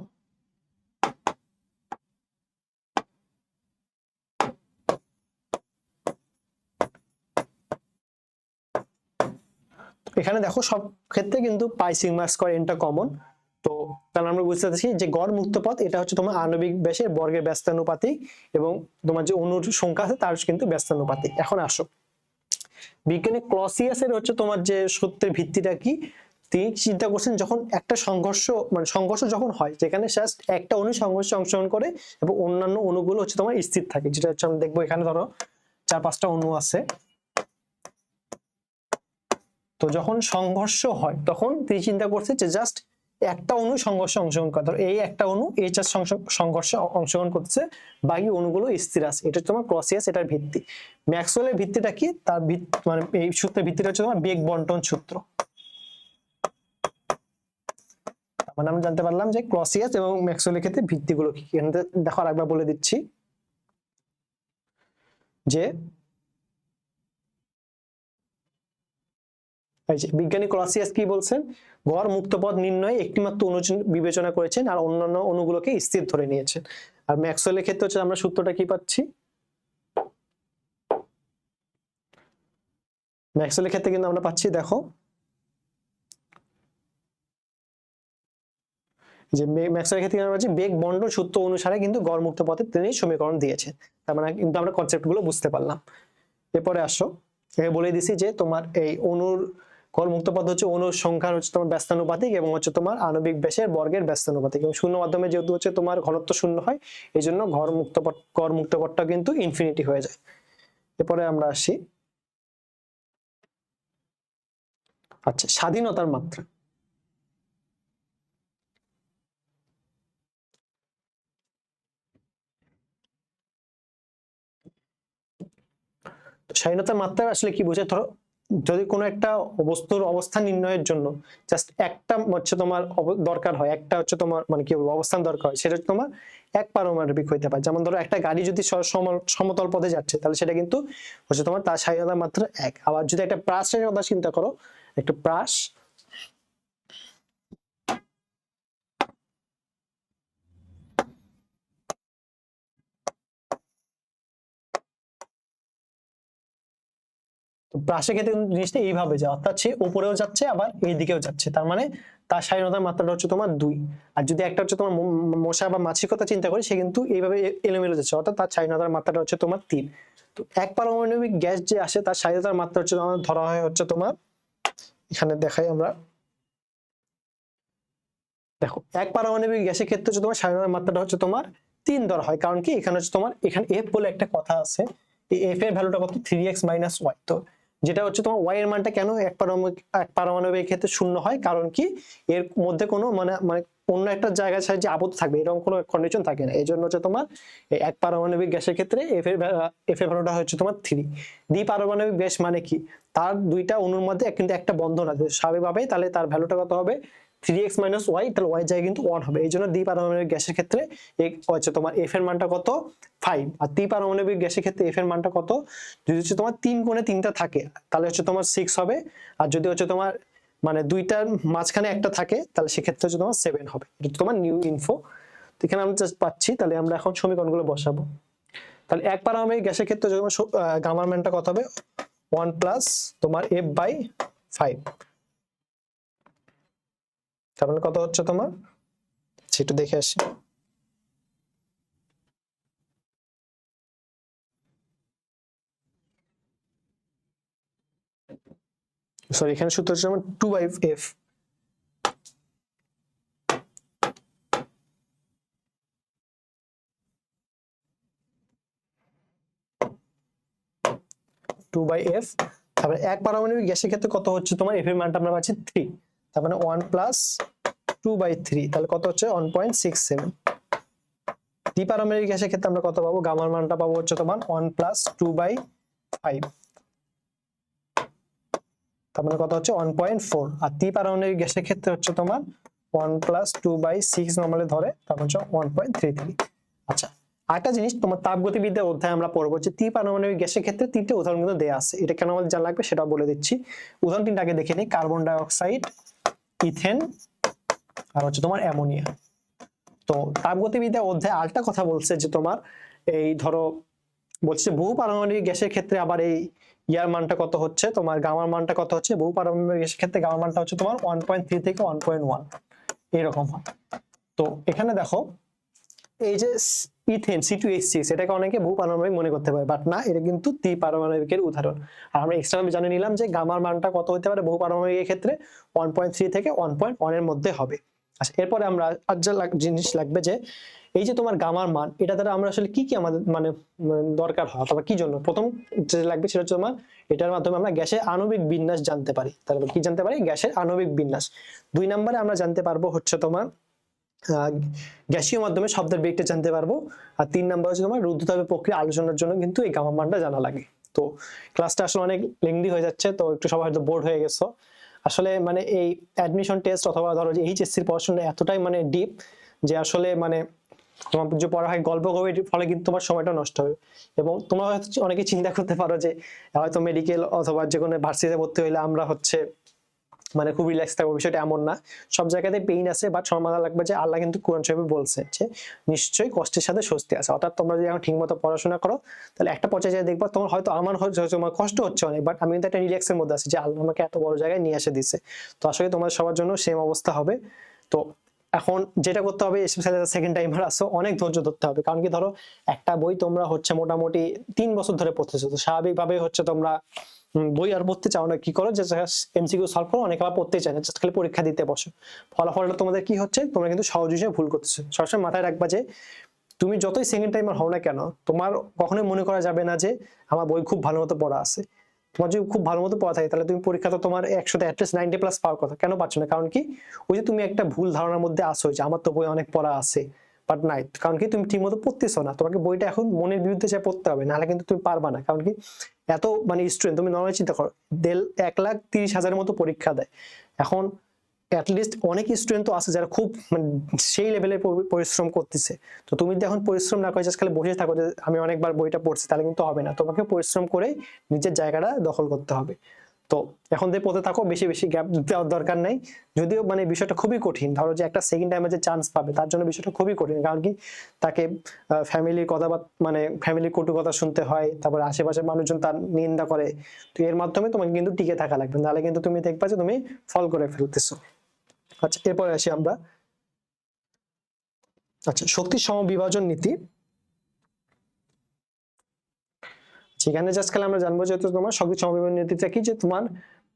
এখানে দেখো সব ক্ষেত্রে কিন্তু পাই সিগমা স্কয়ার এনটা কমন। তো তাহলে আমরা বুঝতে পারছি যে গড় মুক্ত পথ এটা হচ্ছে তোমার আণবিক ব্যাসের বর্গের ব্যস্তানুপাতিক এবং তোমার যে অণুর সংখ্যা আছে তার কিন্তু ব্যস্তানুপাতিক। এখন আসো বিজ্ঞানী ক্লসিয়াসের হচ্ছে তোমার যে সত্যের ভিত্তিটা কি, তিনি চিন্তা করছেন যখন একটা সংঘর্ষ মানে সংঘর্ষ যখন হয় যেখানে জাস্ট একটা অণু সংঘর্ষে অংশগ্রহণ করে এবং অন্যান্য অণুগুলো হচ্ছে তোমার স্থির থাকে, যেটা হচ্ছে আমরা দেখবো এখানে ধরো 4-5টা অণু আছে। তো যখন সংঘর্ষ হয় তখন তিনি চিন্তা করছে যে জাস্ট একটা অণু সংঘর্ষে অংশগ্রহণ করে, এই একটা অণু এই জাস্ট সংঘর্ষে অংশগ্রহণ করছে, বাকি অণুগুলো স্থির আছে। এটা তোমার ক্লসিয়াস এটার ভিত্তি। ম্যাক্সওয়েলের ভিত্তিটা কি, তার মানে এই সূত্রের ভিত্তিটা হচ্ছে তোমার বেগ বন্টন সূত্র। মানে আমরা জানতে পারলাম যে ক্লসিয়াস এবং ম্যাক্সওয়েলের ক্ষেত্রে ভিত্তিগুলো কি, এখানে দেখো আরেকবার বলে দিচ্ছি যে বিজ্ঞানী ক্লসিয়াস কি বলছেন, গড় মুক্ত পথ নির্ণয়ে একটিমাত্র অণু বিবেচনা করেছেন আর অন্যান্য অণুগুলোকে স্থির ধরে নিয়েছেন। আর ম্যাক্সওয়েলের ক্ষেত্রে হচ্ছে আমরা সূত্রটা কি পাচ্ছি, ম্যাক্সওয়েলের ক্ষেত্রে কিন্তু আমরা পাচ্ছি দেখো যে ম্যাক্সওয়েলের ক্ষেত্রে আমরা পাচ্ছি বেগ বন্টন সূত্র অনুসারে কিন্তু গড় মুক্ত পথের তিনি সমীকরণ দিয়েছেন। তার মানে কিন্তু আমরা কনসেপ্ট গুলো বুঝতে পারলাম। এরপরে আসো বলে দিছি যে তোমার এই অণুর গড় মুক্ত পথ হচ্ছে অণুর সংখ্যার হচ্ছে তোমার ব্যস্তানুপাতিক এবং হচ্ছে তোমার আণবিক ব্যাসের বর্গের ব্যস্তানুপাতিক, এবং শূন্য মাধ্যমে যেহেতু হচ্ছে তোমার ঘনত্ব শূন্য হয় এই জন্য গড় মুক্ত পথটা কিন্তু ইনফিনিটি হয়ে যায়। এরপরে আমরা আসি আচ্ছা স্বাধীনতার মাত্রা। স্বাধীনতার মাত্রা আসলে কি বোঝায়? ধরো যদি কোনো একটা বস্তুর অবস্থান নির্ণয়ের জন্য জাস্ট একটা হচ্ছে তোমার দরকার হয়, একটা হচ্ছে তোমার মানে কি বলবো অবস্থান দরকার হয়, সেটা হচ্ছে তোমার এক পারমাণবিক হইতে পারে। যেমন ধরো একটা গাড়ি যদি সমতল পথে যাচ্ছে তাহলে সেটা কিন্তু হচ্ছে তোমার তার স্বাধীনতার মাত্রা এক। আবার যদি একটা প্রাসের কথা চিন্তা করো, একটা প্রাস তো প্রাসের ক্ষেত্রে জিনিসটা এইভাবে যায়, অর্থাৎ সে উপরেও যাচ্ছে আবার এইদিকেও যাচ্ছে, তার মানে তার স্বাধীনতার মাত্রাটা হচ্ছে তোমার 2। আর যদি একটা হচ্ছে তোমার মশা বা মাছির কথা চিন্তা করি, সে কিন্তু এইভাবে এলোমেলো যাচ্ছে, অর্থাৎ তার স্বাধীনতার মাত্রাটা হচ্ছে তোমার 3। তো এক পারমাণবিক গ্যাস যে আসে তার স্বাধীনতার মাত্রা হচ্ছে তোমার ধরা হয় হচ্ছে তোমার, এখানে দেখাই আমরা, দেখো এক পারমাণবিক গ্যাসের ক্ষেত্রে হচ্ছে তোমার স্বাধীনতার মাত্রাটা হচ্ছে তোমার 3 ধরা হয়। কারণ কি এখানে হচ্ছে তোমার এখানে এফ বলে একটা কথা আছে, এই এফ এর ভ্যালুটা কত 3x - y। তো যেটা হচ্ছে তোমার y এর মানটা কেন এক পারমাণবিক ক্ষেত্রে শূন্য হয়, কারণ কি এর মধ্যে কোনো মানে মানে অন্য একটা জায়গায় সাহায্যে আবদ্ধ থাকবে এরকম কোনো কন্ডিশন থাকে না। এই জন্য হচ্ছে তোমার এক পারমাণবিক গ্যাসের ক্ষেত্রে এফ এর ভ্যালুটা হচ্ছে তোমার 3। দ্বিপারমাণবিক গ্যাস মানে কি তার দুইটা অণুর মধ্যে কিন্তু একটা বন্ধন আছে স্বাভাবিকভাবেই, তাহলে তার ভ্যালুটা কত হবে 3x - y, তাহলে y জায়গায় কিন্তু 1 হবে। এই জন্য দ্বিপারমাণবিক গ্যাসের ক্ষেত্রে হচ্ছে তোমার এফ এর মানটা কত 5, আর ত্রিপারমাণবিক গ্যাসের ক্ষেত্রে এফ এর মানটা কত, যদি হচ্ছে তোমার 3 কোণে 3টা থাকে তাহলে হচ্ছে তোমার 6 হবে, আর যদি হচ্ছে তোমার মানে দুইটার মাঝখানে একটা থাকে তাহলে সেক্ষেত্রে হচ্ছে তোমার 7 হবে। এটা তোমার নিউ ইনফো। তো এখানে আমরা জাস্ট পাচ্ছি, তাহলে আমরা এখন সমীকরণগুলো বসাবো। তাহলে এক পারমাণবিক গ্যাসের ক্ষেত্রে যখন গামার মানটা কত হবে 1 প্লাস তোমার f/5, তারপরে কত হচ্ছে তোমার সেটা দেখে আসি। সরি এখানে সূত্র হচ্ছে আমার 2/f, তারপরে এক পারমাণবিক গ্যাসের ক্ষেত্রে কত হচ্ছে তোমার এফ এর মানটা আমরা পাচ্ছি 3, তার মানে 1 প্লাস 2/3, তাহলে কত হচ্ছে 1.67। দ্বিপারমাণবিক গ্যাসের ক্ষেত্রে আমরা কত পাবো, গামার মানটা পাবো হচ্ছে তোমার 1 প্লাস 2/5, তার মানে কত হচ্ছে 1.4। আর ত্রিপারমাণবিক গ্যাসের ক্ষেত্রে হচ্ছে তোমার 1 প্লাস 2/6 নরমালি ধরে, তারপর হচ্ছে 1.33। আচ্ছা আরেকটা জিনিস তোমার তাপগতিবিদ্যার অধ্যায় আমরা পড়বো যে ত্রিপারমাণবিক গ্যাসের ক্ষেত্রে 3টে উদাহরণ কিন্তু দেওয়া আছে, এটা কেন আমাদের জানা লাগবে সেটা বলে দিচ্ছি। উদাহরণ 3টা আগে দেখে নিই, কার্বন ডাই অক্সাইড, ইথেন আর হচ্ছে তোমার অ্যামোনিয়া। তো তাপগতিবিদ্যা অধ্যায় আরেকটা কথা বলছে যে তোমার এই ধরো বলছে বহু পারমাণবিক গ্যাসের ক্ষেত্রে আবার এই ইয়ার মানটা কত হচ্ছে তোমার গামার মানটা কত হচ্ছে, বহু পারমাণবিক গ্যাসের ক্ষেত্রে গামার মানটা হচ্ছে তোমার 1.3 থেকে 1.1 এরকম হয়। তো এখানে দেখো এই যে ইথেন C2H6 এটাকে অনেকে বহু পারমাণবিক মনে করতে পারে, বাট না, এটা কিন্তু ত্রিপারমাণবিকের উদাহরণ। আর আমরা এক্সট্রা জানে নিলাম যে গামার মানটা কত হতে পারে বহু পারমাণবিকের ক্ষেত্রে 1.3 থেকে 1.1 এর মধ্যে হবে। আচ্ছা এরপরে আমরা আর যা জিনিস লাগবে যে এই যে তোমার গামার মান, এটা দ্বারা আমরা আসলে কি কি আমাদের মানে দরকার হয় অথবা কি জন্য, প্রথম যে লাগবে সেটা হচ্ছে তোমার এটার মাধ্যমে আমরা গ্যাসের আণবিক বিন্যাস জানতে পারি। তারপর কি জানতে পারি, গ্যাসের আণবিক বিন্যাস। 2 নম্বরে আমরা জানতে পারবো হচ্ছে তোমার গ্যাসীয় মাধ্যমে শব্দের বেগটা জানতে পারবো। আর 3 নাম্বার হচ্ছে তোমার রুদ্ধতাপের প্রক্রিয়া আলোচনার জন্য কিন্তু এই গামা মানটা জানা লাগে। তো ক্লাসটা আসলে অনেক লেংদি হয়ে যাচ্ছে, তো একটু সবাই হয়তো বোর্ড হয়ে গেছো। আসলে মানে এই অ্যাডমিশন টেস্ট অথবা ধরো যে এইচএসসির পড়াশোনা এতটাই মানে ডিপ যে আসলে মানে তোমার যে পড়া হয় গল্প গল্পের ফলে কিন্তু তোমার সময়টা নষ্ট হবে। এবং তোমরা হয়তো অনেকে চিন্তা করতে পারো যে হয়তো মেডিকেল অথবা যে কোনো ভার্সিটিতে ভর্তি হইলে আমরা হচ্ছে মানে খুব রিল্যাক্স থাকবো, বিষয়টা এমন না। সব জায়গাতে পেইন আছে, বাট সমাধা লাগবে যে আল্লাহ কিন্তু কোরআন শরীফে বলছে যে নিশ্চয়ই কষ্টের সাথে স্বস্তি আছে। অর্থাৎ তোমরা যদি এখন ঠিকমতো পড়াশোনা করো তাহলে একটা পর্যায়ে যায় দেখবা তোমার হয়তো আমার তোমার কষ্ট হচ্ছে অনেক, বাট আমি কিন্তু একটা রিল্যাক্সের মধ্যে আছি যে আল্লাহ আমাকে এত বড় জায়গায় নিয়ে এসে দিচ্ছে। তো আসলে তোমাদের সবার জন্য সেম অবস্থা হবে। তো এখন যেটা করতে হবে, স্পেশালি সেকেন্ড টাইমার আসো, অনেক ধৈর্য ধরতে হবে। কারণ কি ধরো একটা বই তোমরা হচ্ছে মোটামুটি 3 বছর ধরে পড়তেছো, তো স্বাভাবিকভাবে হচ্ছে তোমরা বই আর পড়তে চাও না, কি করো যে এমসিকিউ সলভ করো, অনেকে আবার পড়তে চায় না, জাস্ট খালি পরীক্ষা দিতে বসো। ফলাফলটা তোমাদের কি হচ্ছে, তোমরা কিন্তু সহজ হিসেবে ভুল করতেছো। সবসময় মাথায় রাখবা যে তুমি যতই সেকেন্ড টাইমার হও না কেন, তোমার কখনোই মনে করা যাবে না যে আমার বই খুব ভালো মতো পড়া আছে। তোমার যদি খুব ভালো মতো পড়া থাকে তাহলে তুমি পরীক্ষা তো তোমার 100তে অ্যাটলিস্ট 90+ পাওয়ার কথা, কেন পাচ্ছ না? কারণ কি, ওই যে তুমি একটা ভুল ধারণার মধ্যে আসো যে আমার তো বই অনেক পড়া আছে, বাট নাই। কারণ কি, তুমি ঠিক মতো পড়তেছো না। তোমাকে বইটা এখন মনের বিরুদ্ধে চাই পড়তে হবে, নাহলে কিন্তু তুমি পারবা না। কারণ কি, এত মানে স্টুডেন্ট, তুমি নর্মালি চিন্তা করো 1,30,000 মতো পরীক্ষা দেয় এখন। অ্যাটলিস্ট অনেক স্টুডেন্ট তো আছে যারা খুব মানে সেই লেভেলের পরিশ্রম করতেছে। তো তুমি যদি এখন পরিশ্রম না করে জাস্ট খালি বসে থাকো যে আমি অনেকবার বইটা পড়ছি, তাহলে কিন্তু হবে না। তোমাকে পরিশ্রম করে নিজের জায়গাটা দখল করতে হবে। তো এখন দিয়ে পড়তে থাকো, বেশি বেশি গ্যাপ দেওয়ার দরকার নাই। যদিও মানে বিষয়টা খুবই কঠিন, ধরো যে একটা সেকেন্ড টাইমে যে চান্স পাবে তার জন্য বিষয়টা খুবই কঠিন। কারণ কি, তাকে ফ্যামিলির কথা মানে ফ্যামিলির কটু কথা শুনতে হয়, তারপর আশেপাশের মানুষজন তার নিন্দা করে। তো এর মাধ্যমে তোমাকে কিন্তু টিকে থাকা লাগবে, নাহলে কিন্তু তুমি দেখবা যে তুমি ফল করে ফেলতেছো। আচ্ছা, এরপরে আসি আমরা। আচ্ছা, শক্তি সমবিভাজন নীতি। সেখানে জাস্ট খালি আমরা জানবো যে তোমার শক্তি সমবিভাজন নীতিটা কি, যে তোমার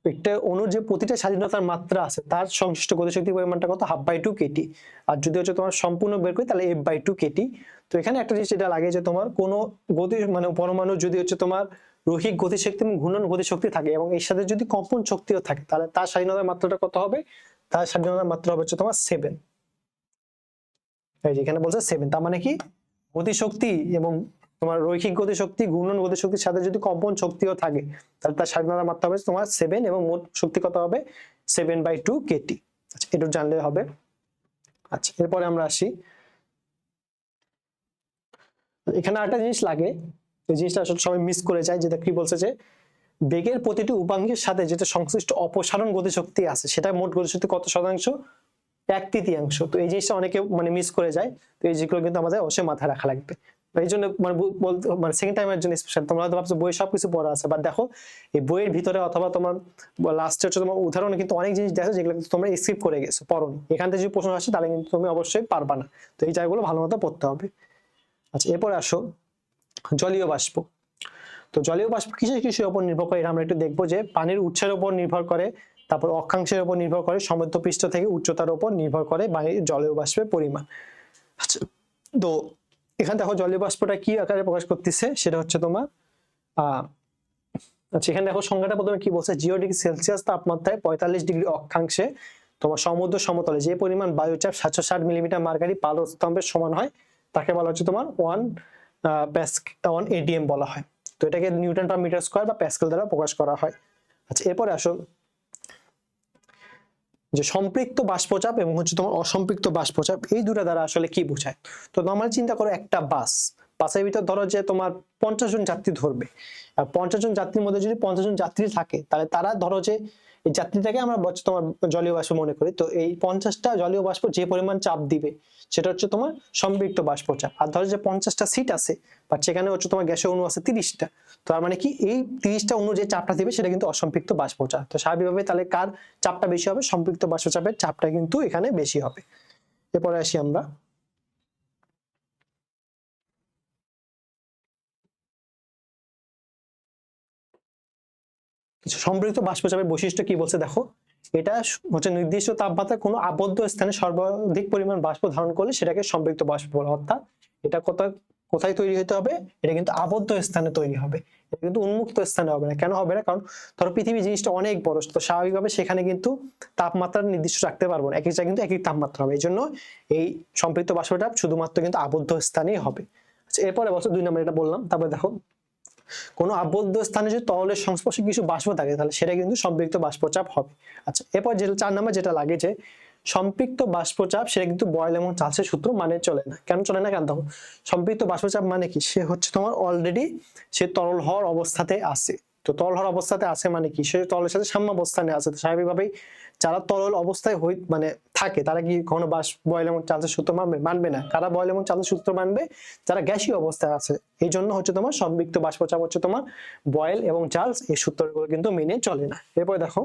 একটা অণুর যে প্রতিটা স্বাধীনতার মাত্রা আছে তার সংশ্লিষ্ট গতিশক্তির পরিমাণটা কত, 1/2 কেটি। আর যদি হচ্ছে তোমার সম্পূর্ণ বের করি তাহলে F/2 কেটি। তো এখানে একটা জিনিস যেটা লাগে যে তোমার কোনো গতি মানে পরমাণু যদি হচ্ছে তোমার রৈখিক গতিশক্তি এবং ঘূর্ণন গতিশক্তি থাকে এবং এর সাথে যদি কম্পন শক্তিও থাকে, তাহলে তার স্বাধীনতার মাত্রাটা কত হবে? তার স্বাধীনতার মাত্রা হবে হচ্ছে তোমার 7। এই যে এখানে বলছে 7, তার মানে কি, গতিশক্তি এবং তোমার রৈখিক গতিশক্তি ঘূর্ণন গতিশক্তির সাথে যদি কম্পন শক্তিও থাকে, তাহলে তার স্বাধীনতার মাত্রা হবে তোমার 7 এবং মোট শক্তি কত হবে? 7/2 কেটি। আচ্ছা, এটা জানলে হবে। আচ্ছা, এরপরে আমরা আসি। এখানে একটা জিনিস লাগে, এই জিনিসটা আসলে সবাই মিস করে যায়, যেটা কি বলছে যে বেগের প্রতিটি উপাংশের সাথে যেটা সংশ্লিষ্ট অপসারণ গতিশক্তি আছে সেটা মোট গতিশক্তি কত শতাংশ? 1/3। তো এই জিনিসটা অনেকে মানে মিস করে যায়। তো এই জিনিসগুলো কিন্তু আমাদের অবশ্যই মাথায় রাখা লাগবে। এই জন্য মানে বলতে মানে সেকেন্ড টাইমের জন্য স্পেশাল, তোমরা হয়তো ভাবছো বইয়ে সবকিছু পড়া আছে, বাট দেখো এই বইয়ের ভিতরে অথবা তোমার লাস্টে হচ্ছে তোমার উদাহরণে কিন্তু অনেক জিনিস দেখো যেগুলো কিন্তু তোমরা স্কিপ করে গেছো, পড়োনি। এখান থেকে যদি প্রশ্ন আসে তাহলে কিন্তু তুমি অবশ্যই পারবা না। তো এই জায়গাগুলো ভালো মতো পড়তে হবে। আচ্ছা, এরপরে আসো জলীয় বাষ্প। তো জলীয় বাষ্প কিসের কিসের উপর নির্ভর করে, আমরা একটু দেখবো যে পানির উৎসের উপর নির্ভর করে, তারপর অক্ষাংশের উপর নির্ভর করে, সমুদ্রপৃষ্ঠ থেকে উচ্চতার উপর নির্ভর করে বায়ুর জলীয় বাষ্পের পরিমাণ। আচ্ছা, তো এখানে দেখো জলীয় বাষ্পটা কি আকারে প্রকাশ করতেছে, সেটা হচ্ছে তোমার আচ্ছা, এখানে দেখো সংজ্ঞাটা প্রথমে কি বলছে, 0 ডিগ্রি সেলসিয়াস তাপমাত্রায় 45 ডিগ্রি অক্ষাংশে তোমার সমুদ্র সমতলে যে পরিমাণ বায়ুচাপ 760 মিলিমিটার মার্কারি পালস্তম্ভের সমান হয় তাকে বলা হচ্ছে তোমার 1 ATM বলা হয়। তো এটাকে নিউটন পার মিটার স্কয়ার বা প্যাসকেল দ্বারা প্রকাশ করা হয়। আচ্ছা, এরপরে আসো যে সম্পৃক্ত বাষ্পচাপ এবং হচ্ছে তোমার অসম্পৃক্ত বাষ্পচাপ, এই দুটো দ্বারা আসলে কি বোঝায়। তো নরমালি চিন্তা করো একটা বাসের ভিতর ধরো যে তোমার 50 জন যাত্রী ধরবে, আর 50 জন যাত্রীর মধ্যে যদি 50 জন যাত্রী থাকে, তাহলে তারা ধরো যে এই যাত্রীটাকে আমরা তোমার জলীয় বাষ্প মনে করি। তো এই 50টা জলীয় বাষ্প যে পরিমাণ চাপ দিবে সেটা হচ্ছে তোমার সম্পৃক্ত বাষ্পচাপ। আর ধরো যে 50টা সিট আছে, বাট সেখানে হচ্ছে তোমার গ্যাসীয় অণু আছে 30টা, তো তার মানে কি এই 30টা অণু যে চাপটা দিবে সেটা কিন্তু অসম্পৃক্ত বাষ্পচাপ। তো স্বাভাবিকভাবে তাহলে কার চাপটা বেশি হবে? সম্পৃক্ত বাষ্পচাপের চাপটা কিন্তু এখানে বেশি হবে। এরপরে আসি আমরা কিছু সম্পৃক্ত বাষ্পচাপের বৈশিষ্ট্য কি বলছে দেখো। এটা হচ্ছে নির্দিষ্ট তাপমাত্রায় কোনো আবদ্ধ স্থানে সর্বাধিক পরিমাণ বাষ্প ধারণ করলে সেটাকে সম্পৃক্ত বাষ্প বলা। অর্থাৎ এটা কোথায় তৈরি হতে হবে? এটা কিন্তু আবদ্ধ স্থানে তৈরি হবে, এটা কিন্তু উন্মুক্ত স্থানে হবে না। কেন হবে না? কারণ ধরো পৃথিবী জিনিসটা অনেক বড়, তো স্বাভাবিকভাবে সেখানে কিন্তু তাপমাত্রা নির্দিষ্ট রাখতে পারবো না, এক এক জায়গায় কিন্তু এক এক তাপমাত্রা হবে। এই জন্য এই সম্পৃক্ত বাষ্পটা শুধুমাত্র কিন্তু আবদ্ধ স্থানেই হবে। আচ্ছা, এরপরে বছর 2 নম্বর এটা বললাম। তারপরে দেখো কোনো আবদ্ধ স্থানে যদি তরলের সংস্পর্শে কিছু বাষ্প থাকে তাহলে সেটা কিন্তু সম্পৃক্ত বাষ্পচাপ হবে। আচ্ছা, এরপর যেটা 4 নম্বর যেটা লাগে যে সম্পৃক্ত বাষ্পচাপ, সেটা কিন্তু বয়েল এবং চার্লসের সূত্র মানে চলে না। কেন চলে না? কেন দেখো, সম্পৃক্ত বাষ্পচাপ মানে কি, সে হচ্ছে তোমার অলরেডি সে তরল হওয়ার অবস্থাতে আছে। তো তরল হওয়ার অবস্থাতে আছে মানে কি, সে তরলের সাথে সাম্যাবস্থানে আছে। তো স্বাভাবিকভাবেই যারা তরল অবস্থায় মানে থাকে তারা কি কখনো বয়েল এবং চার্লসের সূত্র মানবে না। কারা বয়েল এবং চার্লসের সূত্র মানবে? যারা গ্যাসীয় অবস্থায় আছে। এই জন্য হচ্ছে তোমার সম্পৃক্ত বাষ্পচাপ হচ্ছে তোমার বয়েল এবং চার্লস এই সূত্রগুলো কিন্তু মেনে চলে না। এরপরে দেখো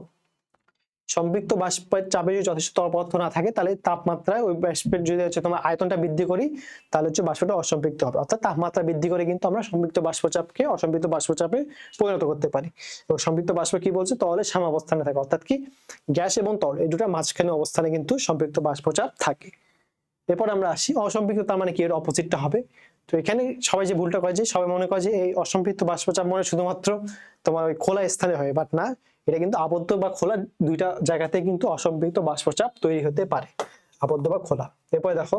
সম্পৃক্ত বাষ্পের চাপে যদি যথেষ্ট তরল পদার্থ না থাকে তাহলে তাপমাত্রায় ওই বাষ্পের যদি হচ্ছে তোমার আয়তনটা বৃদ্ধি করি তাহলে হচ্ছে বাষ্পটা অসম্পৃক্ত হবে। অর্থাৎ তাপমাত্রা বৃদ্ধি করে কিন্তু আমরা সম্পৃক্ত বাষ্পচাপকে অসম্পৃক্ত বাষ্পচাপে পরিণত করতে পারি। এবং সম্পৃক্ত বাষ্প কি বলছে, তরলের সাম্যাবস্থানে থাকে, অর্থাৎ কি গ্যাস এবং তরল এই দুটো মাঝখানে অবস্থানে কিন্তু সম্পৃক্ত বাষ্পচাপ থাকে। এরপর আমরা আসি অসম্পৃক্ত, তার মানে কি এর অপোজিটটা হবে। তো এখানে সবাই যে ভুলটা করে, যে সবাই মনে করে যে এই অসম্পৃক্ত বাষ্পচাপ মানে শুধুমাত্র তোমার ওই খোলা স্থানে হয়, বাট না, এটা কিন্তু আবদ্ধ বা খোলা দুইটা জায়গাতে কিন্তু অসম্পৃক্ত বাষ্পচাপ তৈরি হতে পারে, আবদ্ধ বা খোলা। এরপরে দেখো,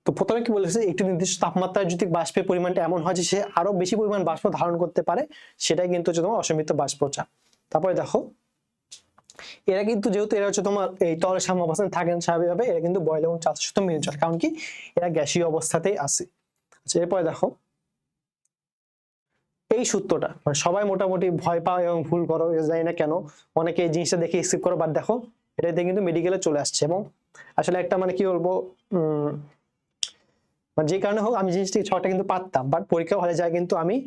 তো প্রথমে কি বলেছে, একটি নির্দিষ্ট তাপমাত্রায় যদি বাষ্পের পরিমাণটা এমন হয় যে সে আরো বেশি পরিমাণ বাষ্প ধারণ করতে পারে, সেটাই কিন্তু হচ্ছে তোমার অসম্পৃক্ত বাষ্পচাপ। তারপরে দেখো, এরা কিন্তু যেহেতু এরা হচ্ছে তোমার এই তরলের সাম্যাবস্থানে থাকে না স্বাভাবিকভাবে, এরা কিন্তু বয়েল এবং চাষের সাথে মিলে চলে, কারণ কি এরা গ্যাসীয় অবস্থাতেই আছে। আচ্ছা, এরপরে দেখো এই সূত্রটা, মানে সবাই মোটামুটি ভয় পাও এবং ভুল করো, জানি না কেন, অনেকে এই জিনিসটা দেখে স্কিপ করো, বাট দেখো এটাতে কিন্তু মেডিকেলে চলে আসছে। এবং আসলে একটা মানে কি বলবো, মানে যে কারণে হোক আমি জিনিসটা ছটা কিন্তু পারতাম, বাট পরীক্ষা হলে যায় কিন্তু আমি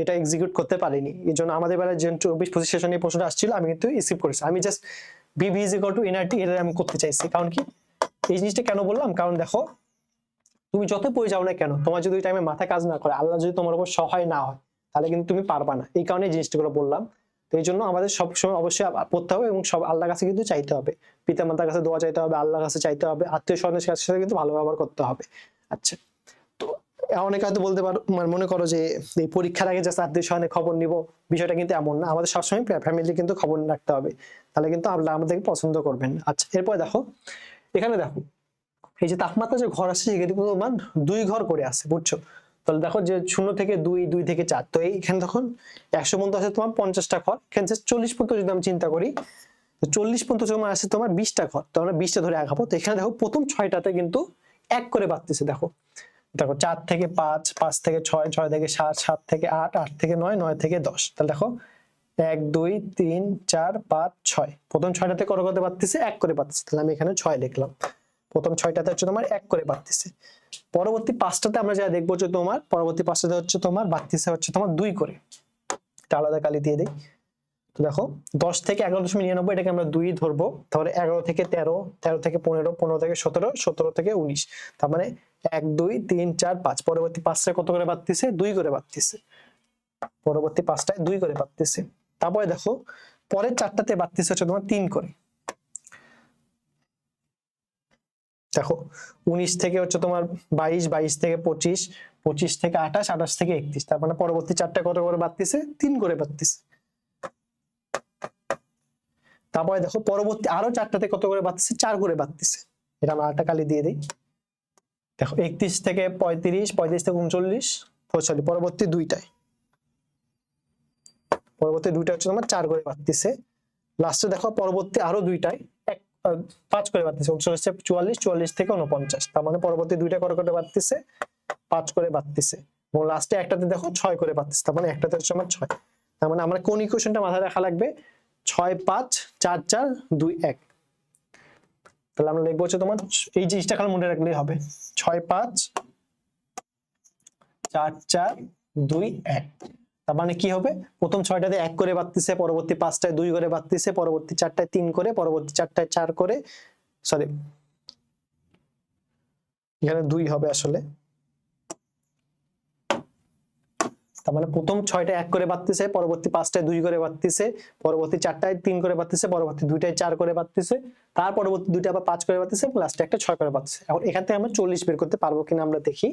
এটা এক্সিকিউট করতে পারিনি। এই জন্য আমাদের বেলায় যে 24-25 সেশনে প্রশ্নটা আসছিল আমি কিন্তু স্কিপ করেছি। আমি জাস্ট বিভি ইজ ইকুয়াল টু এনআরটি এটা আমি করতে চাইছি। কারণ কি এই জিনিসটা কেন বললাম, কারণ দেখো তুমি যত পড়ে যাও না কেন, তোমার যদি ওই টাইমে মাথা কাজ না করে, আল্লাহ যদি তোমার উপর সহায় না হয়, তাহলে কিন্তু তুমি পারবা না। এই কারণে জিনিসগুলো বললাম। তো এই জন্য আমাদের সবসময় অবশ্যই পড়তে হবে এবং সব আল্লাহর কাছে কিন্তু চাইতে হবে, পিতা মাতার কাছে দোয়া চাইতে হবে, আল্লাহর কাছে চাইতে হবে, আত্মীয় স্বজনের কাছে কিন্তু ভালো ব্যবহার করতে হবে। আচ্ছা, তো অনেকে হয়তো বলতে পারো, মানে মনে করো যে এই পরীক্ষার আগে জাস্ট আত্মীয় স্বজনের খবর নিব, বিষয়টা কিন্তু এমন না। আমাদের সবসময় ফ্যামিলি কিন্তু খবর রাখতে হবে, তাহলে কিন্তু আল্লাহ আমাদেরকে পছন্দ করবেন। আচ্ছা, এরপর দেখো, এখানে দেখো এই যে তাপমাত্রা যে ঘর আছে সেখানে কিন্তু মান 2 ঘর করে আছে, বুঝছো? তাহলে দেখো যে 0 থেকে 2, 2 থেকে 4, তো এইখানে তখন 100 পর্যন্ত আছে তোমার 50টা ঘর, এখানে 40 পর্যন্ত যদি আমি চিন্তা করি, তো 40 পর্যন্ত তোমার আছে তোমার 20টা ঘর, তো আমরা 20টা ধরে আগাবো। তো এখানে দেখো প্রথম 6টাতে কিন্তু 1 করে বাড়তেছে। দেখো দেখো 4 থেকে 5, 5 থেকে 6, 6 থেকে 7, 7 থেকে 8, 8 থেকে 9, 9 থেকে 10। তাহলে দেখো 1, 2, 3, 4, 5, 6, প্রথম 6টাতে কত করে বাড়তেছে, 1 করে বাড়তেছে। তাহলে আমি এখানে 6 লিখলাম। প্রথম 6টাতে হচ্ছে তোমার 1 করে বাড়তেছে। পরবর্তী 5টাতে আমরা যা দেখবো যে তোমার পরবর্তী 5টাতে হচ্ছে তোমার বাড়তেছে হচ্ছে তোমার 2 করে। এটা আলাদা কালি দিয়ে দেই। তো দেখো 10 থেকে 11.99 এটাকে আমরা 2 ধরবো। তারপরে 11 থেকে 13, 13 থেকে 15, 15 থেকে 17, 17 থেকে 19। তার মানে 1, 2, 3, 4, 5। পরবর্তী 5টায় কত করে বাড়তেছে, 2 করে বাড়তেছে। পরবর্তী 5টায় 2 করে বাড়তেছে। তারপরে দেখো পরের 4টাতে বাড়তেছে হচ্ছে তোমার 3 করে। দেখো 19 থেকে হচ্ছে তোমার 22, 22 থেকে 25, 25 থেকে 28, 28 থেকে 31। তার মানে পরবর্তী 4টা কত করে বাড়তেছে, 3 করে বাড়তেছে। তারপরে দেখো পরবর্তী আরো 4টাতে কত করে বাড়তেছে, 4 করে বাড়তেছে। এটা আমরা আটা কালি দিয়ে দিই। দেখো 31 থেকে 35, 35 থেকে 39, সরি পরবর্তী 2টায়, পরবর্তী 2টা হচ্ছে তোমার 4 করে বাড়তেছে। লাস্টে দেখো পরবর্তী আরো 2টায় 5 করে বাড়তেছে, 44, 44 থেকে 49। তার মানে পরবর্তী 2টা কত করে বাড়তেছে, 5 করে বাড়তেছে। এবং লাস্টে একটাতে দেখো 6 করে বাড়তেছে। তার মানে একটাতে হচ্ছে আমার 6। তার মানে আমরা কোন ইকুয়েশনটা মাথায় রাখা লাগবে, 6, 5, 4, 4, 2, 1। তাহলে আমরা লিখবো হচ্ছে তোমার এই জিনিসটা খালি মনে রাখলেই হবে, 6, 5, 4, 4, 2, 1। তার মানে কি হবে, প্রথম 6টাতে 1 করে বাড়তেছে, পরবর্তী 5টায় 2 করে বাড়তেছে, পরবর্তী 4টায় 3 করে, পরবর্তী 4টায় 4 করে, সরি এখানে 2 হবে আসলে। তার মানে প্রথম 6টায় 1 করে বাড়তেছে, পরবর্তী 5টায় 2 করে বাড়তেছে, পরবর্তী 4টায় 3 করে বাড়তেছে, পরবর্তী 2টায় 4 করে বাড়তেছে, তার পরবর্তী 2টা আবার 5 করে বাড়তেছে, লাস্টে একটা 6 করে বাড়তেছে। এখন এখান থেকে আমরা 40 বের করতে পারবো কিনা আমরা দেখি।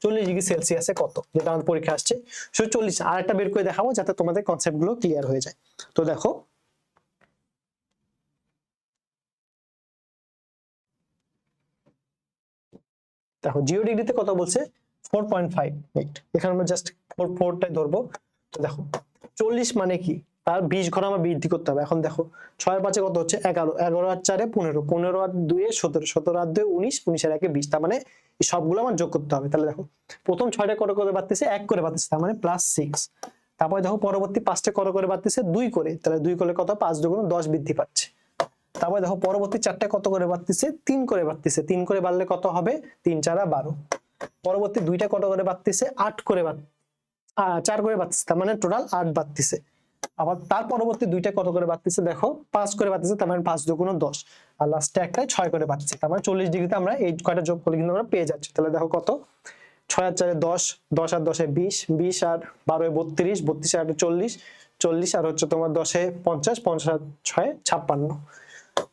40 ডিগ্রি সেলসিয়াসে কত, যেটা আমাদের পরীক্ষা আসছে, শুধু 40। আর একটা বের করে দেখাবো যাতে তোমাদের কনসেপ্ট গুলো ক্লিয়ার হয়ে যায়। তো দেখো দেখো 0 ডিগ্রিতে কত বলছে, 4.5। এখানে আমরা জাস্ট 4টাই ধরবো। তো দেখো 40 মানে কি, তার 20 ঘর আমার বৃদ্ধি করতে হবে। এখন দেখো 6 আর 5 কত হচ্ছে 11, 11 আর 4 15, 15 আর 2 17, 17 আর 2 19, 19 আর 1 20। তার মানে এই সবগুলো আমার যোগ করতে হবে। তাহলে দেখো প্রথম 6টা কত করে বাড়তেছে, 1 করে বাড়তেছে, তার মানে +6। তারপরে দেখো পরবর্তী 5টা কত করে বাড়তেছে, 2 করে। তাহলে 2 করলে কত, 5 2 10 বৃদ্ধি পাচ্ছে। তারপরে দেখো পরবর্তী 4টা কত করে বাড়তেছে, 3 করে বাড়তেছে। 3 করে বাড়লে কত হবে, 3 4 12। পরবর্তী 2টা কত করে বাড়তেছে, 8 করে 4 করে বাড়তেছে, তার মানে টোটাল 8 বাড়তেছে। আবার তার পরবর্তী দুইটা কত করে বাড়তেছে দেখো 5 করে বাড়তেছে, তার মানে 5 দুগুণ 10, আর লাস্টে একটা 6 করে বাড়তেছে, তার মানে 40 ডিগ্রিতে আমরা এই কয়টা যোগ করলে কিন্তু আমরা পেয়ে যাচ্ছি। তাহলে দেখো কত, 6 আর 4 10, 10 আর 10 20, 20 আর 12 32, 32 আর 40, 40 আর হচ্ছে তোমার 10 50, 50 আর 6 56।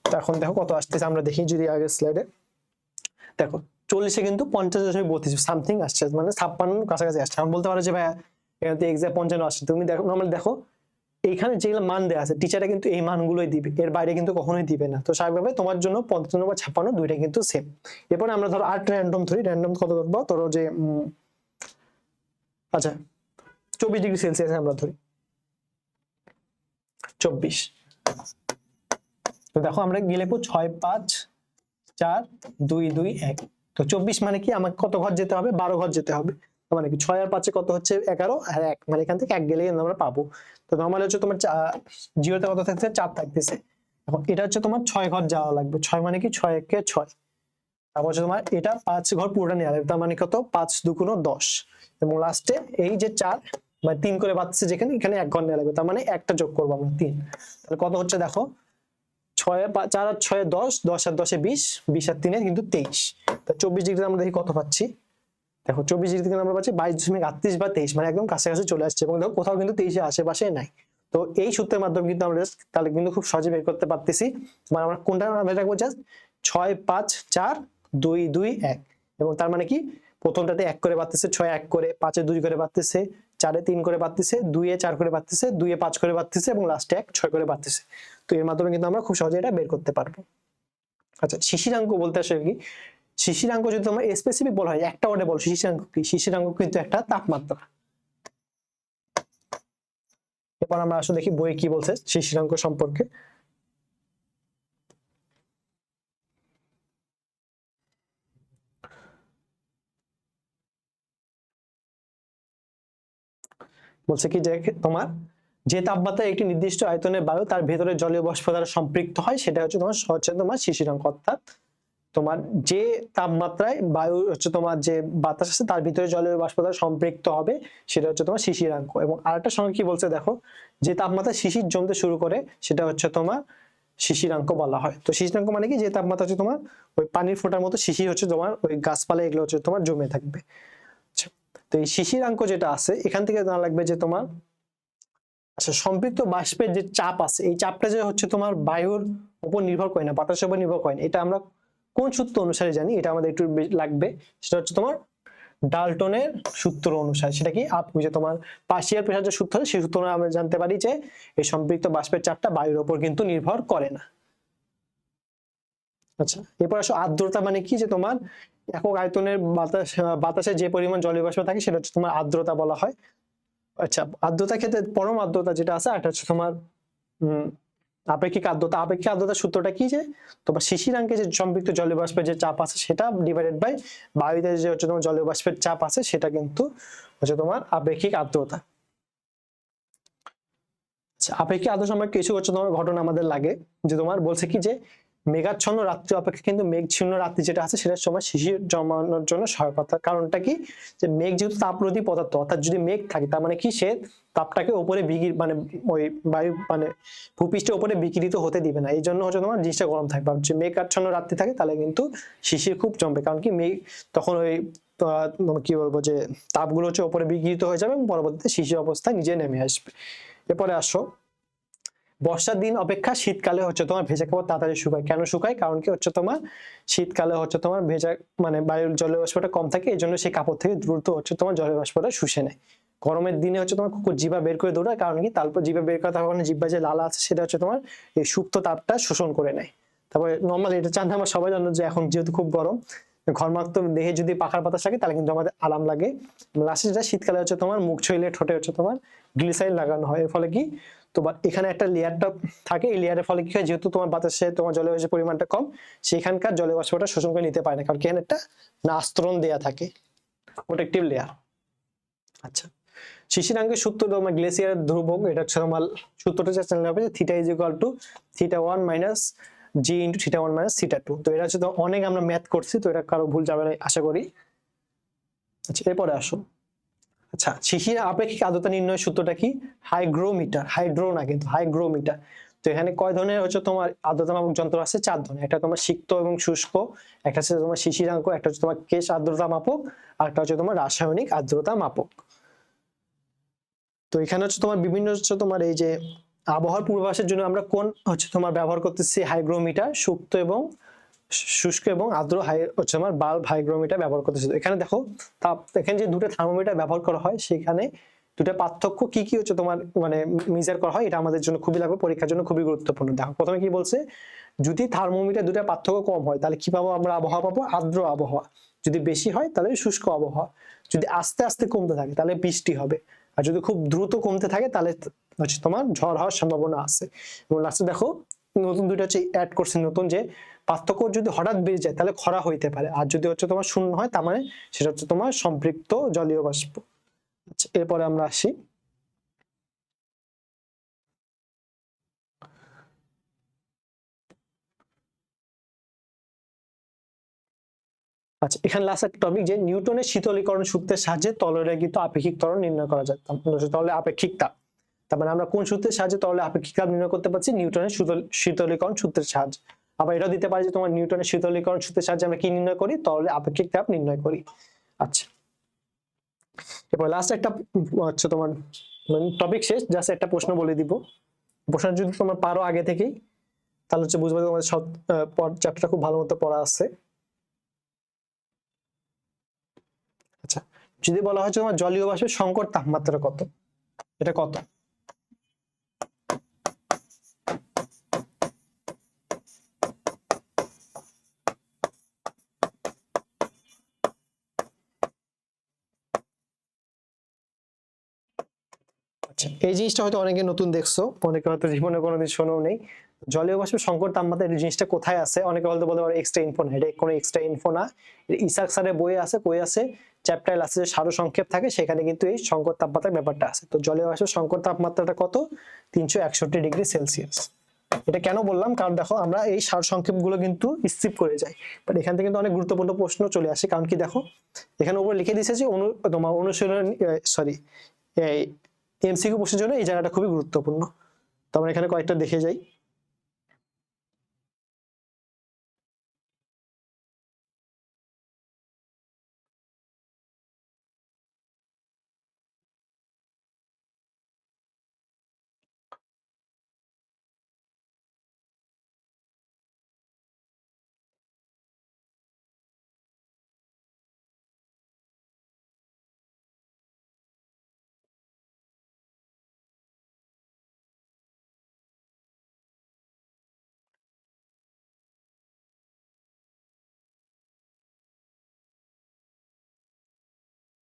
তো এখন দেখো কত আসতেছে, আমরা দেখি যদি আগের স্লাইডে দেখো 40 কিন্তু 50.32 সামথিং আসছে, মানে 56 কাছাকাছি আসছে। আমি বলতে পারো যে ভাইয়া এখানে তো এক্সাক্ট 55 আসছে, তুমি দেখো নরমালি দেখো এইখানে যেগুলো মান দেওয়া আছে টিচাররা কিন্তু এই মানগুলোই দিবে, এর বাইরে কিন্তু কখনোই দিবে না। তো স্বাভাবিকভাবে তোমার জন্য 55 বা 56 দুইটা কিন্তু সেম। এরপরে আমরা ধরো আর র্যান্ডম ধরি, র্যান্ডম কত ধরবো, ধরো যে আচ্ছা 24 ডিগ্রি সেলসিয়াস আমরা ধরি 24। তো দেখো আমরা গিয়ে লিখবো 6 5 4 2 2 1। তো 24 মানে কি আমাকে কত ঘর যেতে হবে, 12 ঘর যেতে হবে। মানে কি 6 আর 5 কত হচ্ছে 11, আর 1 মানে এখান থেকে 1 গেলে আমরা পাবো। তো নরমালি হচ্ছে তোমার জিরোতে কত থাকছে 4 থাকতেছে। এখন এটা হচ্ছে তোমার 6 ঘর যাওয়া লাগবে, 6 মানে কি 6 1 কে 6, তারপর হচ্ছে তোমার এটা 5 ঘর পুরোটা নেওয়া লাগবে, তার মানে কত 5 2 10, এবং লাস্টে এই যে 4 মানে 3 করে বাড়ছে যেখানে, এখানে 1 ঘর নেওয়া লাগবে, তার মানে একটা যোগ করবো আমরা 3। তাহলে কত হচ্ছে দেখো 6 4 আর 6 10, 10 আর 10 20, 20 আর 3 কিন্তু 23। তা 24 ডিগ্রিতে আমরা দেখি কত পাচ্ছি, দেখো 24 ডিগ্রি থেকে আমরা পাচ্ছি 22.38 বা 23, মানে একদম কাছাকাছি চলে আসছে, এবং দেখো কোথাও কিন্তু 23 এর আশেপাশে নাই। তো এই সূত্রের মাধ্যমে কিন্তু আমরা তাহলে কিন্তু খুব সহজে বের করতে পারতেছি। মানে আমরা কোনটা আমরা রাখবো, জাস্ট 6 5 4 2 2 1, এবং তার মানে কি প্রথমটাতে 1 করে বাড়তেছে, 6 1 করে, 5 2 করে বাড়তেছে, 4 3 করে বাড়তেছে, 2 4 করে বাড়তেছে, 2 5 করে বাড়তেছে, এবং লাস্টে 1 6 করে বাড়তেছে। তো এর মাধ্যমে কিন্তু আমরা খুব সহজে এটা বের করতে পারবো। আচ্ছা শিশিরাঙ্ক বলতে আসলে কি, শিশিরাঙ্ক যদি তোমার স্পেসিফিক বলা হয় একটা ওয়ার্ডে বলো শিশিরাঙ্ক কি, শিশিরাঙ্ক কিন্তু একটা তাপমাত্রা। এরপর আমরা আসলে দেখি বই কি বলছে শিশিরাঙ্ক সম্পর্কে। বলছে কি যে তোমার যে তাপমাত্রায় একটি নির্দিষ্ট আয়তনের বায়ু তার ভেতরে জলীয় বাষ্প দ্বারা সম্পৃক্ত হয় সেটা হচ্ছে তোমার শিশিরাঙ্ক। অর্থাৎ তোমার যে তাপমাত্রায় বায়ু হচ্ছে তোমার যে বাতাস আছে তার ভিতরে জলীয় বাষ্প দ্বারা সম্পৃক্ত হবে সেটা হচ্ছে তোমার শিশিরাঙ্ক। এবং আরেকটা সঙ্গে কি বলছে দেখো, যে তাপমাত্রায় শিশির জমতে শুরু করে সেটা হচ্ছে তোমার শিশিরাঙ্ক বলা হয়। তো শিশিরাঙ্ক মানে কি, যে তাপমাত্রা হচ্ছে তোমার ওই পানির ফোঁটার মতো শিশির হচ্ছে তোমার ওই গাছপালা এগুলো হচ্ছে তোমার জমে থাকবে। তো এই শিশিরাঙ্ক যেটা আছে এখান থেকে জানা লাগবে যে তোমার আচ্ছা সম্পৃক্ত বাষ্পের যে চাপ আছে এই চাপটা যে হচ্ছে তোমার বায়ুর উপর নির্ভর করে না, বাতাসের উপর নির্ভর করে না, এটা আমরা কোন সূত্র অনুসারে জানি, এটা আমাদের একটু লাগবে। সেটা হচ্ছে তোমার ডাল্টনের সূত্র অনুসারে। সেটা কি ওই যে তোমার পার্শিয়াল প্রেসার যে সূত্র সেই সূত্র আমরা জানতে পারি যে এই সম্পৃক্ত বাষ্পের চাপটা বায়ুর উপর কিন্তু নির্ভর করে না। আচ্ছা এরপর আসো আর্দ্রতা মানে কি, যে তোমার একক আয়তনের বাতাসে যে পরিমাণ জলীয় বাষ্প থাকে সেটা হচ্ছে তোমার আর্দ্রতা বলা হয়। আচ্ছা আর্দ্রতা ক্ষেত্রে পরম আর্দ্রতা যেটা আছে এটা হচ্ছে তোমার আপেক্ষিক আর্দ্রতা। আপেক্ষিক আর্দ্রতার সূত্রটা কি, যে তোমার শিশিরাঙ্কে যে সম্পৃক্ত জলীয় বাষ্পের যে চাপ আছে সেটা ডিভাইডেড বাই বায়ুতে যে হচ্ছে তোমার জলীয় বাষ্পের চাপ আছে সেটা কিন্তু হচ্ছে তোমার আপেক্ষিক আর্দ্রতা। আচ্ছা আপেক্ষিক আর্দ্রতা সম্পর্কে কিছু হচ্ছে তোমার ঘটনা আমাদের লাগে, যে তোমার বলছে কি যে মেঘাচ্ছন্ন রাত্রি অপেক্ষা কিন্তু মেঘচ্ছন্ন রাত্রি যেটা আছে সেটার সময় শিশির জমানোর জন্য সহায়কতা। কারণটা কি, যে মেঘ যেহেতু তাপরোধী পদার্থ, অর্থাৎ যদি মেঘ থাকে তার মানে কি সে তাপটাকে উপরে মানে ওই বায়ু মানে ভূপৃষ্ঠের উপরে বিকিরিত হতে দিবে না, এই জন্য হচ্ছে তোমার জিনিসটা গরম থাকবে। আর যদি মেঘাচ্ছন্ন রাত্রি থাকে তাহলে কিন্তু শিশির খুব জমবে, কারণ কি মেঘ তখন ওই কি বলবো যে তাপগুলো হচ্ছে উপরে বিকিরিত হয়ে যাবে এবং পরবর্তীতে শিশির অবস্থায় নিজে নেমে আসবে। এরপরে আসো বর্ষার দিন অপেক্ষা শীতকালে হচ্ছে তোমার ভেজা কাপড় তাড়াতাড়ি শুকায়। কেন শুকায়, কারণ কি হচ্ছে তোমার শীতকালে হচ্ছে তোমার ভেজা মানে বায়ুর জলীয় বাষ্পটা কম থাকে, এই জন্য সেই কাপড় থেকে দ্রুত হচ্ছে তোমার জলীয় বাষ্পটা শুষে নেয়। গরমের দিনে হচ্ছে তোমার কুকুর জিভা বের করে দৌড়ায়, কারণ কি তারপর জিভা বের করা থাকার কারণে জিভা যে লালা আছে সেটা হচ্ছে তোমার এই সুপ্ত তাপটা শোষণ করে নেয়। তারপরে নর্মালি এটা জানতে আমরা সবাই জানো যে এখন যেহেতু খুব গরম, ঘরমাক্ত দেহে যদি পাখার বাতাস থাকে তাহলে কিন্তু আমাদের আরাম লাগে। লাস্টে যেটা শীতকালে হচ্ছে তোমার মুখ ছইলে ঠোঁটে হচ্ছে তোমার গ্লিসারিন লাগানো হয়, এর ফলে কি তোমার এখানে একটা লেয়ারটা থাকে, এই লেয়ারের ফলে কি হয়, যেহেতু তোমার বাতাসে তোমার জলীয় বাষ্পের পরিমাণটা কম সেখানকার জলীয় বাষ্পটা শোষণ করে নিতে পারে না, কারণ এখানে একটা আস্তরণ দেয়া থাকে, প্রোটেক্টিভ লেয়ার। আচ্ছা শিশিরাঙ্কের সূত্র তোমার গ্লেসিয়ারের ধ্রুবক, এটা হচ্ছে তোমার সূত্রটা জানতে হবে যে theta is equal two theta 1 minus G into theta 1 minus theta 2। তো এটা হচ্ছে অনেক আমরা ম্যাথ করছি, তো এটা কারো ভুল যাবে না আশা করি। আচ্ছা এরপরে আসো আচ্ছা, শিশির আপেক্ষিক আর্দ্রতা নির্ণয়ের সূত্রটা কি? হাইগ্রোমিটার, হাইড্রো না কিন্তু হাইগ্রোমিটার। তো এখানে কয় ধরনের হচ্ছে তোমার আর্দ্রতা মাপক যন্ত্র আছে? 4 ধরনের। একটা তোমার সিক্ত এবং শুষ্ক, একটা হচ্ছে তোমার শিশিরাঙ্ক, একটা হচ্ছে তোমার কেশ আর্দ্রতা মাপক, আর একটা হচ্ছে তোমার রাসায়নিক আর্দ্রতা মাপক। তো এখানে হচ্ছে তোমার বিভিন্ন হচ্ছে তোমার এই যে আবহাওয়ার পূর্বাভাসের জন্য আমরা কোন হচ্ছে তোমার ব্যবহার করতেছি? হাইগ্রোমিটার, সুপ্ত এবং শুষ্ক এবং আর্দ্র হচ্ছে আমার বাল্ব হাইগ্রোমিটার ব্যবহার করতেছি। এখানে দেখো এখানে যে দুটো থার্মোমিটার ব্যবহার করা হয় সেখানে দুটো পার্থক্য কি কি হচ্ছে তোমার মানে মেজার করা হয়, এটা আমাদের জন্য খুবই লাগবে, পরীক্ষার জন্য খুবই গুরুত্বপূর্ণ। দেখো প্রথমে কি বলছে, যদি থার্মোমিটার দুটো পার্থক্য কম হয় তাহলে কি পাবো আমরা? আবহাওয়া পাবো আর্দ্র আবহাওয়া। যদি বেশি হয় তাহলে শুষ্ক আবহাওয়া। যদি আস্তে আস্তে কমতে থাকে তাহলে বৃষ্টি হবে। আর যদি খুব দ্রুত কমতে থাকে তাহলে হচ্ছে তোমার ঝড় হওয়ার সম্ভাবনা আছে। এবং লাস্টে দেখো নতুন দুইটা হচ্ছে অ্যাড করছে, নতুন যে পার্থক্য যদি হঠাৎ বেড়ে যায় তাহলে খরা হইতে পারে, আর যদি হচ্ছে তোমার শূন্য হয় তার মানে সেটা হচ্ছে তোমার সম্পৃক্ত জলীয় বাষ্প। আচ্ছা, এরপরে আমরা আসি আচ্ছা এখানে লাস্ট একটা টপিক, যে নিউটনের শীতলীকরণ সূত্রের সাহায্যে তরলের আপেক্ষিক ত্বরণ নির্ণয় করা যায়। তরলে আপেক্ষিক তাপ, তার মানে আমরা কোন সূত্রের সাহায্যে তরলে আপেক্ষিক তাপ নির্ণয় করতে পারছি? নিউটনের শীতলীকরণ সূত্রের সাহায্যে। আবার এটাও দিতে পারি যে তোমার নিউটনের শীতলীকরণ সূত্রের সাহায্যে আমরা কি নির্ণয় করি? তরলে আপেক্ষিক তাপ নির্ণয় করি। আচ্ছা, এরপর লাস্ট একটা হচ্ছে তোমার টপিক শেষ, জাস্ট একটা প্রশ্ন বলে দিব। প্রশ্ন যদি তোমার পারো আগে থেকেই তাহলে হচ্ছে বুঝবে তোমাদের সব চ্যাপ্টারটা খুব ভালো মতো পড়া আছে। আচ্ছা, যদি বলা হয় তোমার জলীয় বাষ্পের সংকট তাপমাত্রা কত, এটা কত? আচ্ছা, এই জিনিসটা হয়তো অনেকে নতুন দেখছো, অনেকে হয়তো জীবনে কোনোদিন শোনাও নেই। জলীয় বাষ্পের সংকট তাপমাত্রা এই জিনিসটা কোথায় আছে? অনেকে হয়তো বলতে পারে এক্সট্রা ইনফো না, এটা কোনো এক্সট্রা ইনফো না। ইসাক স্যারের বইয়ে আছে, কই আছে? চ্যাপ্টার লাস্টে যে সার সংক্ষেপ থাকে সেখানে কিন্তু এই সংকট তাপমাত্রার ব্যাপারটা আছে। তো জলীয় বাষ্পের সংকট তাপমাত্রাটা কত? 361 ডিগ্রি সেলসিয়াস। এটা কেন বললাম, কারণ দেখো আমরা এই সার সংক্ষেপ গুলো কিন্তু স্কিপ করে যাই, বাট এখান থেকে কিন্তু অনেক গুরুত্বপূর্ণ প্রশ্ন চলে আসে। কারণ কি দেখো এখানে উপরে লিখে দিয়েছে যে তোমার অনুশীলন সরি এমসিকিউ প্রশ্নের জন্য এই জায়গাটা খুবই গুরুত্বপূর্ণ। তো আমরা এখানে কয়েকটা দেখে যাই।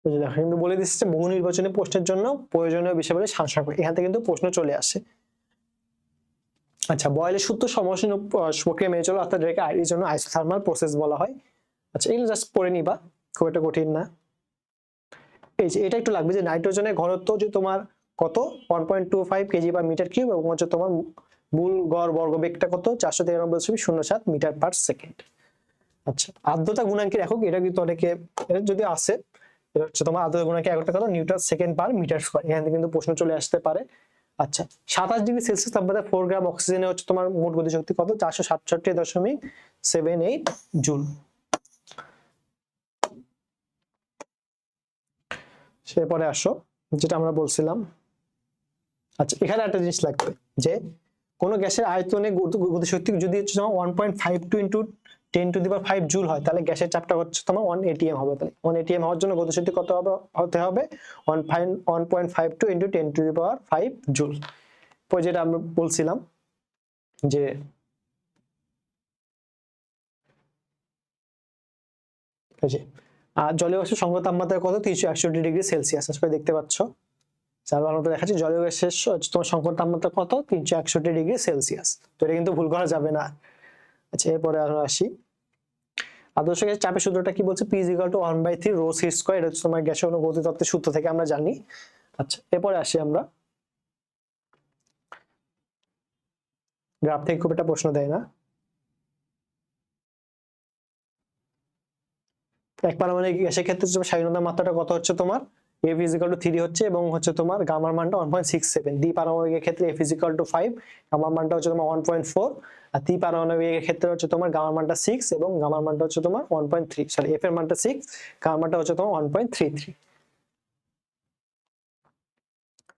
এই যে দেখো কিন্তু বলে দিচ্ছে যে বহু নির্বাচনী প্রশ্নের জন্য প্রয়োজনীয় বিষয় বলে সারসংক্ষেপ, এখান থেকে কিন্তু প্রশ্ন চলে আসে। আচ্ছা, বয়েলের সূত্র সমষ্টি প্রক্রিয়া মেনে চলো, অর্থাৎ এটাকে এই জন্য আইসোথার্মাল প্রসেস বলা হয়। আচ্ছা, এগুলো জাস্ট পড়ে নিবা, খুব একটা কঠিন না। এই যে এটা একটু লাগবে যে নাইট্রোজেনের ঘনত্ব যে তোমার কত? 1.25 কেজি পার মিটার কিউব, এবং হচ্ছে তোমার মূল গড় বর্গবেগটা কত? 493.07 মিটার পার সেকেন্ড। আচ্ছা, আর্দ্রতা গুণাঙ্কের একক, এটা কিন্তু অনেকে এটা যদি আসে, এটা হচ্ছে তোমার আর্দ্রতা গুণাঙ্কের এককটা কত? Newton second per metre square. এখান থেকে কিন্তু প্রশ্ন চলে আসতে পারে। আচ্ছা, 27 ডিগ্রি সেলসিয়াস তাপমাত্রায় 4 গ্রাম অক্সিজেনে হচ্ছে তোমার মোট গতিশক্তি কত? 467.78 জুল। সেপরে আসো যেটা আমরা বলছিলাম। আচ্ছা, এখানে একটা জিনিস লাগবে যে কোন গ্যাসের আয়তনে গতিশক্তি যদি হচ্ছে তোমার 1.52 ইন্টু 10⁵ জুল হয় তাহলে গ্যাসের চাপটা হচ্ছে তোমার 1 atm হবে। তাহলে 1 atm হওয়ার জন্য গতিশক্তি কত হতে হবে? 1.52 ইন্টু 10⁵ জুল। পরে যেটা আমরা বলছিলাম যে আর জলীয় বাষ্পের সংকট তাপমাত্রা কত? 361 ডিগ্রি সেলসিয়াস। আসলে দেখতে পাচ্ছ চারবার দেখাচ্ছি জলীয় গ্যাসের তোমার সংকট তাপমাত্রা কত? 361 ডিগ্রি সেলসিয়াস। তো এটা কিন্তু ভুল করা যাবে না। আচ্ছা, এরপরে আমরা আসি আদর্শ গ্যাসের চাপের সূত্রটা কি বলছে? P = 1/3 rho c square. এটা হচ্ছে তোমার গ্যাসের গতিতত্ত্বের সূত্র থেকে আমরা জানি। আচ্ছা, এরপরে আসি আমরা গ্রাফ থেকে, খুব একটা প্রশ্ন দেয় না। এক পারমাণবিক গ্যাসের ক্ষেত্রে স্বাধীনতার মাত্রাটা কত হচ্ছে তোমার? F is equal to 3 হচ্ছে এবং হচ্ছে তোমার গামার মানটা 1.67, দ্বি পারমাণবিকের ক্ষেত্রে F is equal to 5, গামার মানটা হচ্ছে তোমার 1.4, আর ত্রি পারমাণবিকের ক্ষেত্রে হচ্ছে তোমার গামার মানটা 6 এবং গামার মানটা হচ্ছে তোমার 1.3, সরি F এর মানটা 6, গামার মানটা হচ্ছে তোমার 1.33।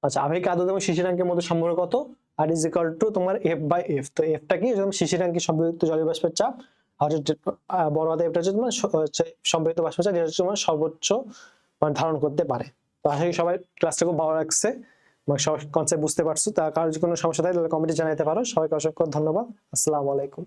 আচ্ছা, আপেক্ষিক আর্দ্রতা এবং শিশিরাঙ্কের মধ্যে সম্পর্ক কত? আর ইজ ইকুয়াল টু তোমার F/F। তো Fটা কি? যেমন শিশিরাঙ্কে সম্পৃক্ত জলীয় বাষ্পের চাপ, আর বড় হাতে Fটা হচ্ছে তোমার সম্পৃক্ত বাষ্পের চাপ, যেটা হচ্ছে তোমার সর্বোচ্চ মানে ধারণ করতে পারে। তো আশা করি সবাই ক্লাসটা খুব ভালো লাগছে, মানে সব কনসেপ্ট বুঝতে পারছো। তার কারো যদি কোনো সমস্যা থাকে তাহলে কমেন্টে জানাতে পারো। সবাইকে অসংখ্য ধন্যবাদ। আসসালামু আলাইকুম।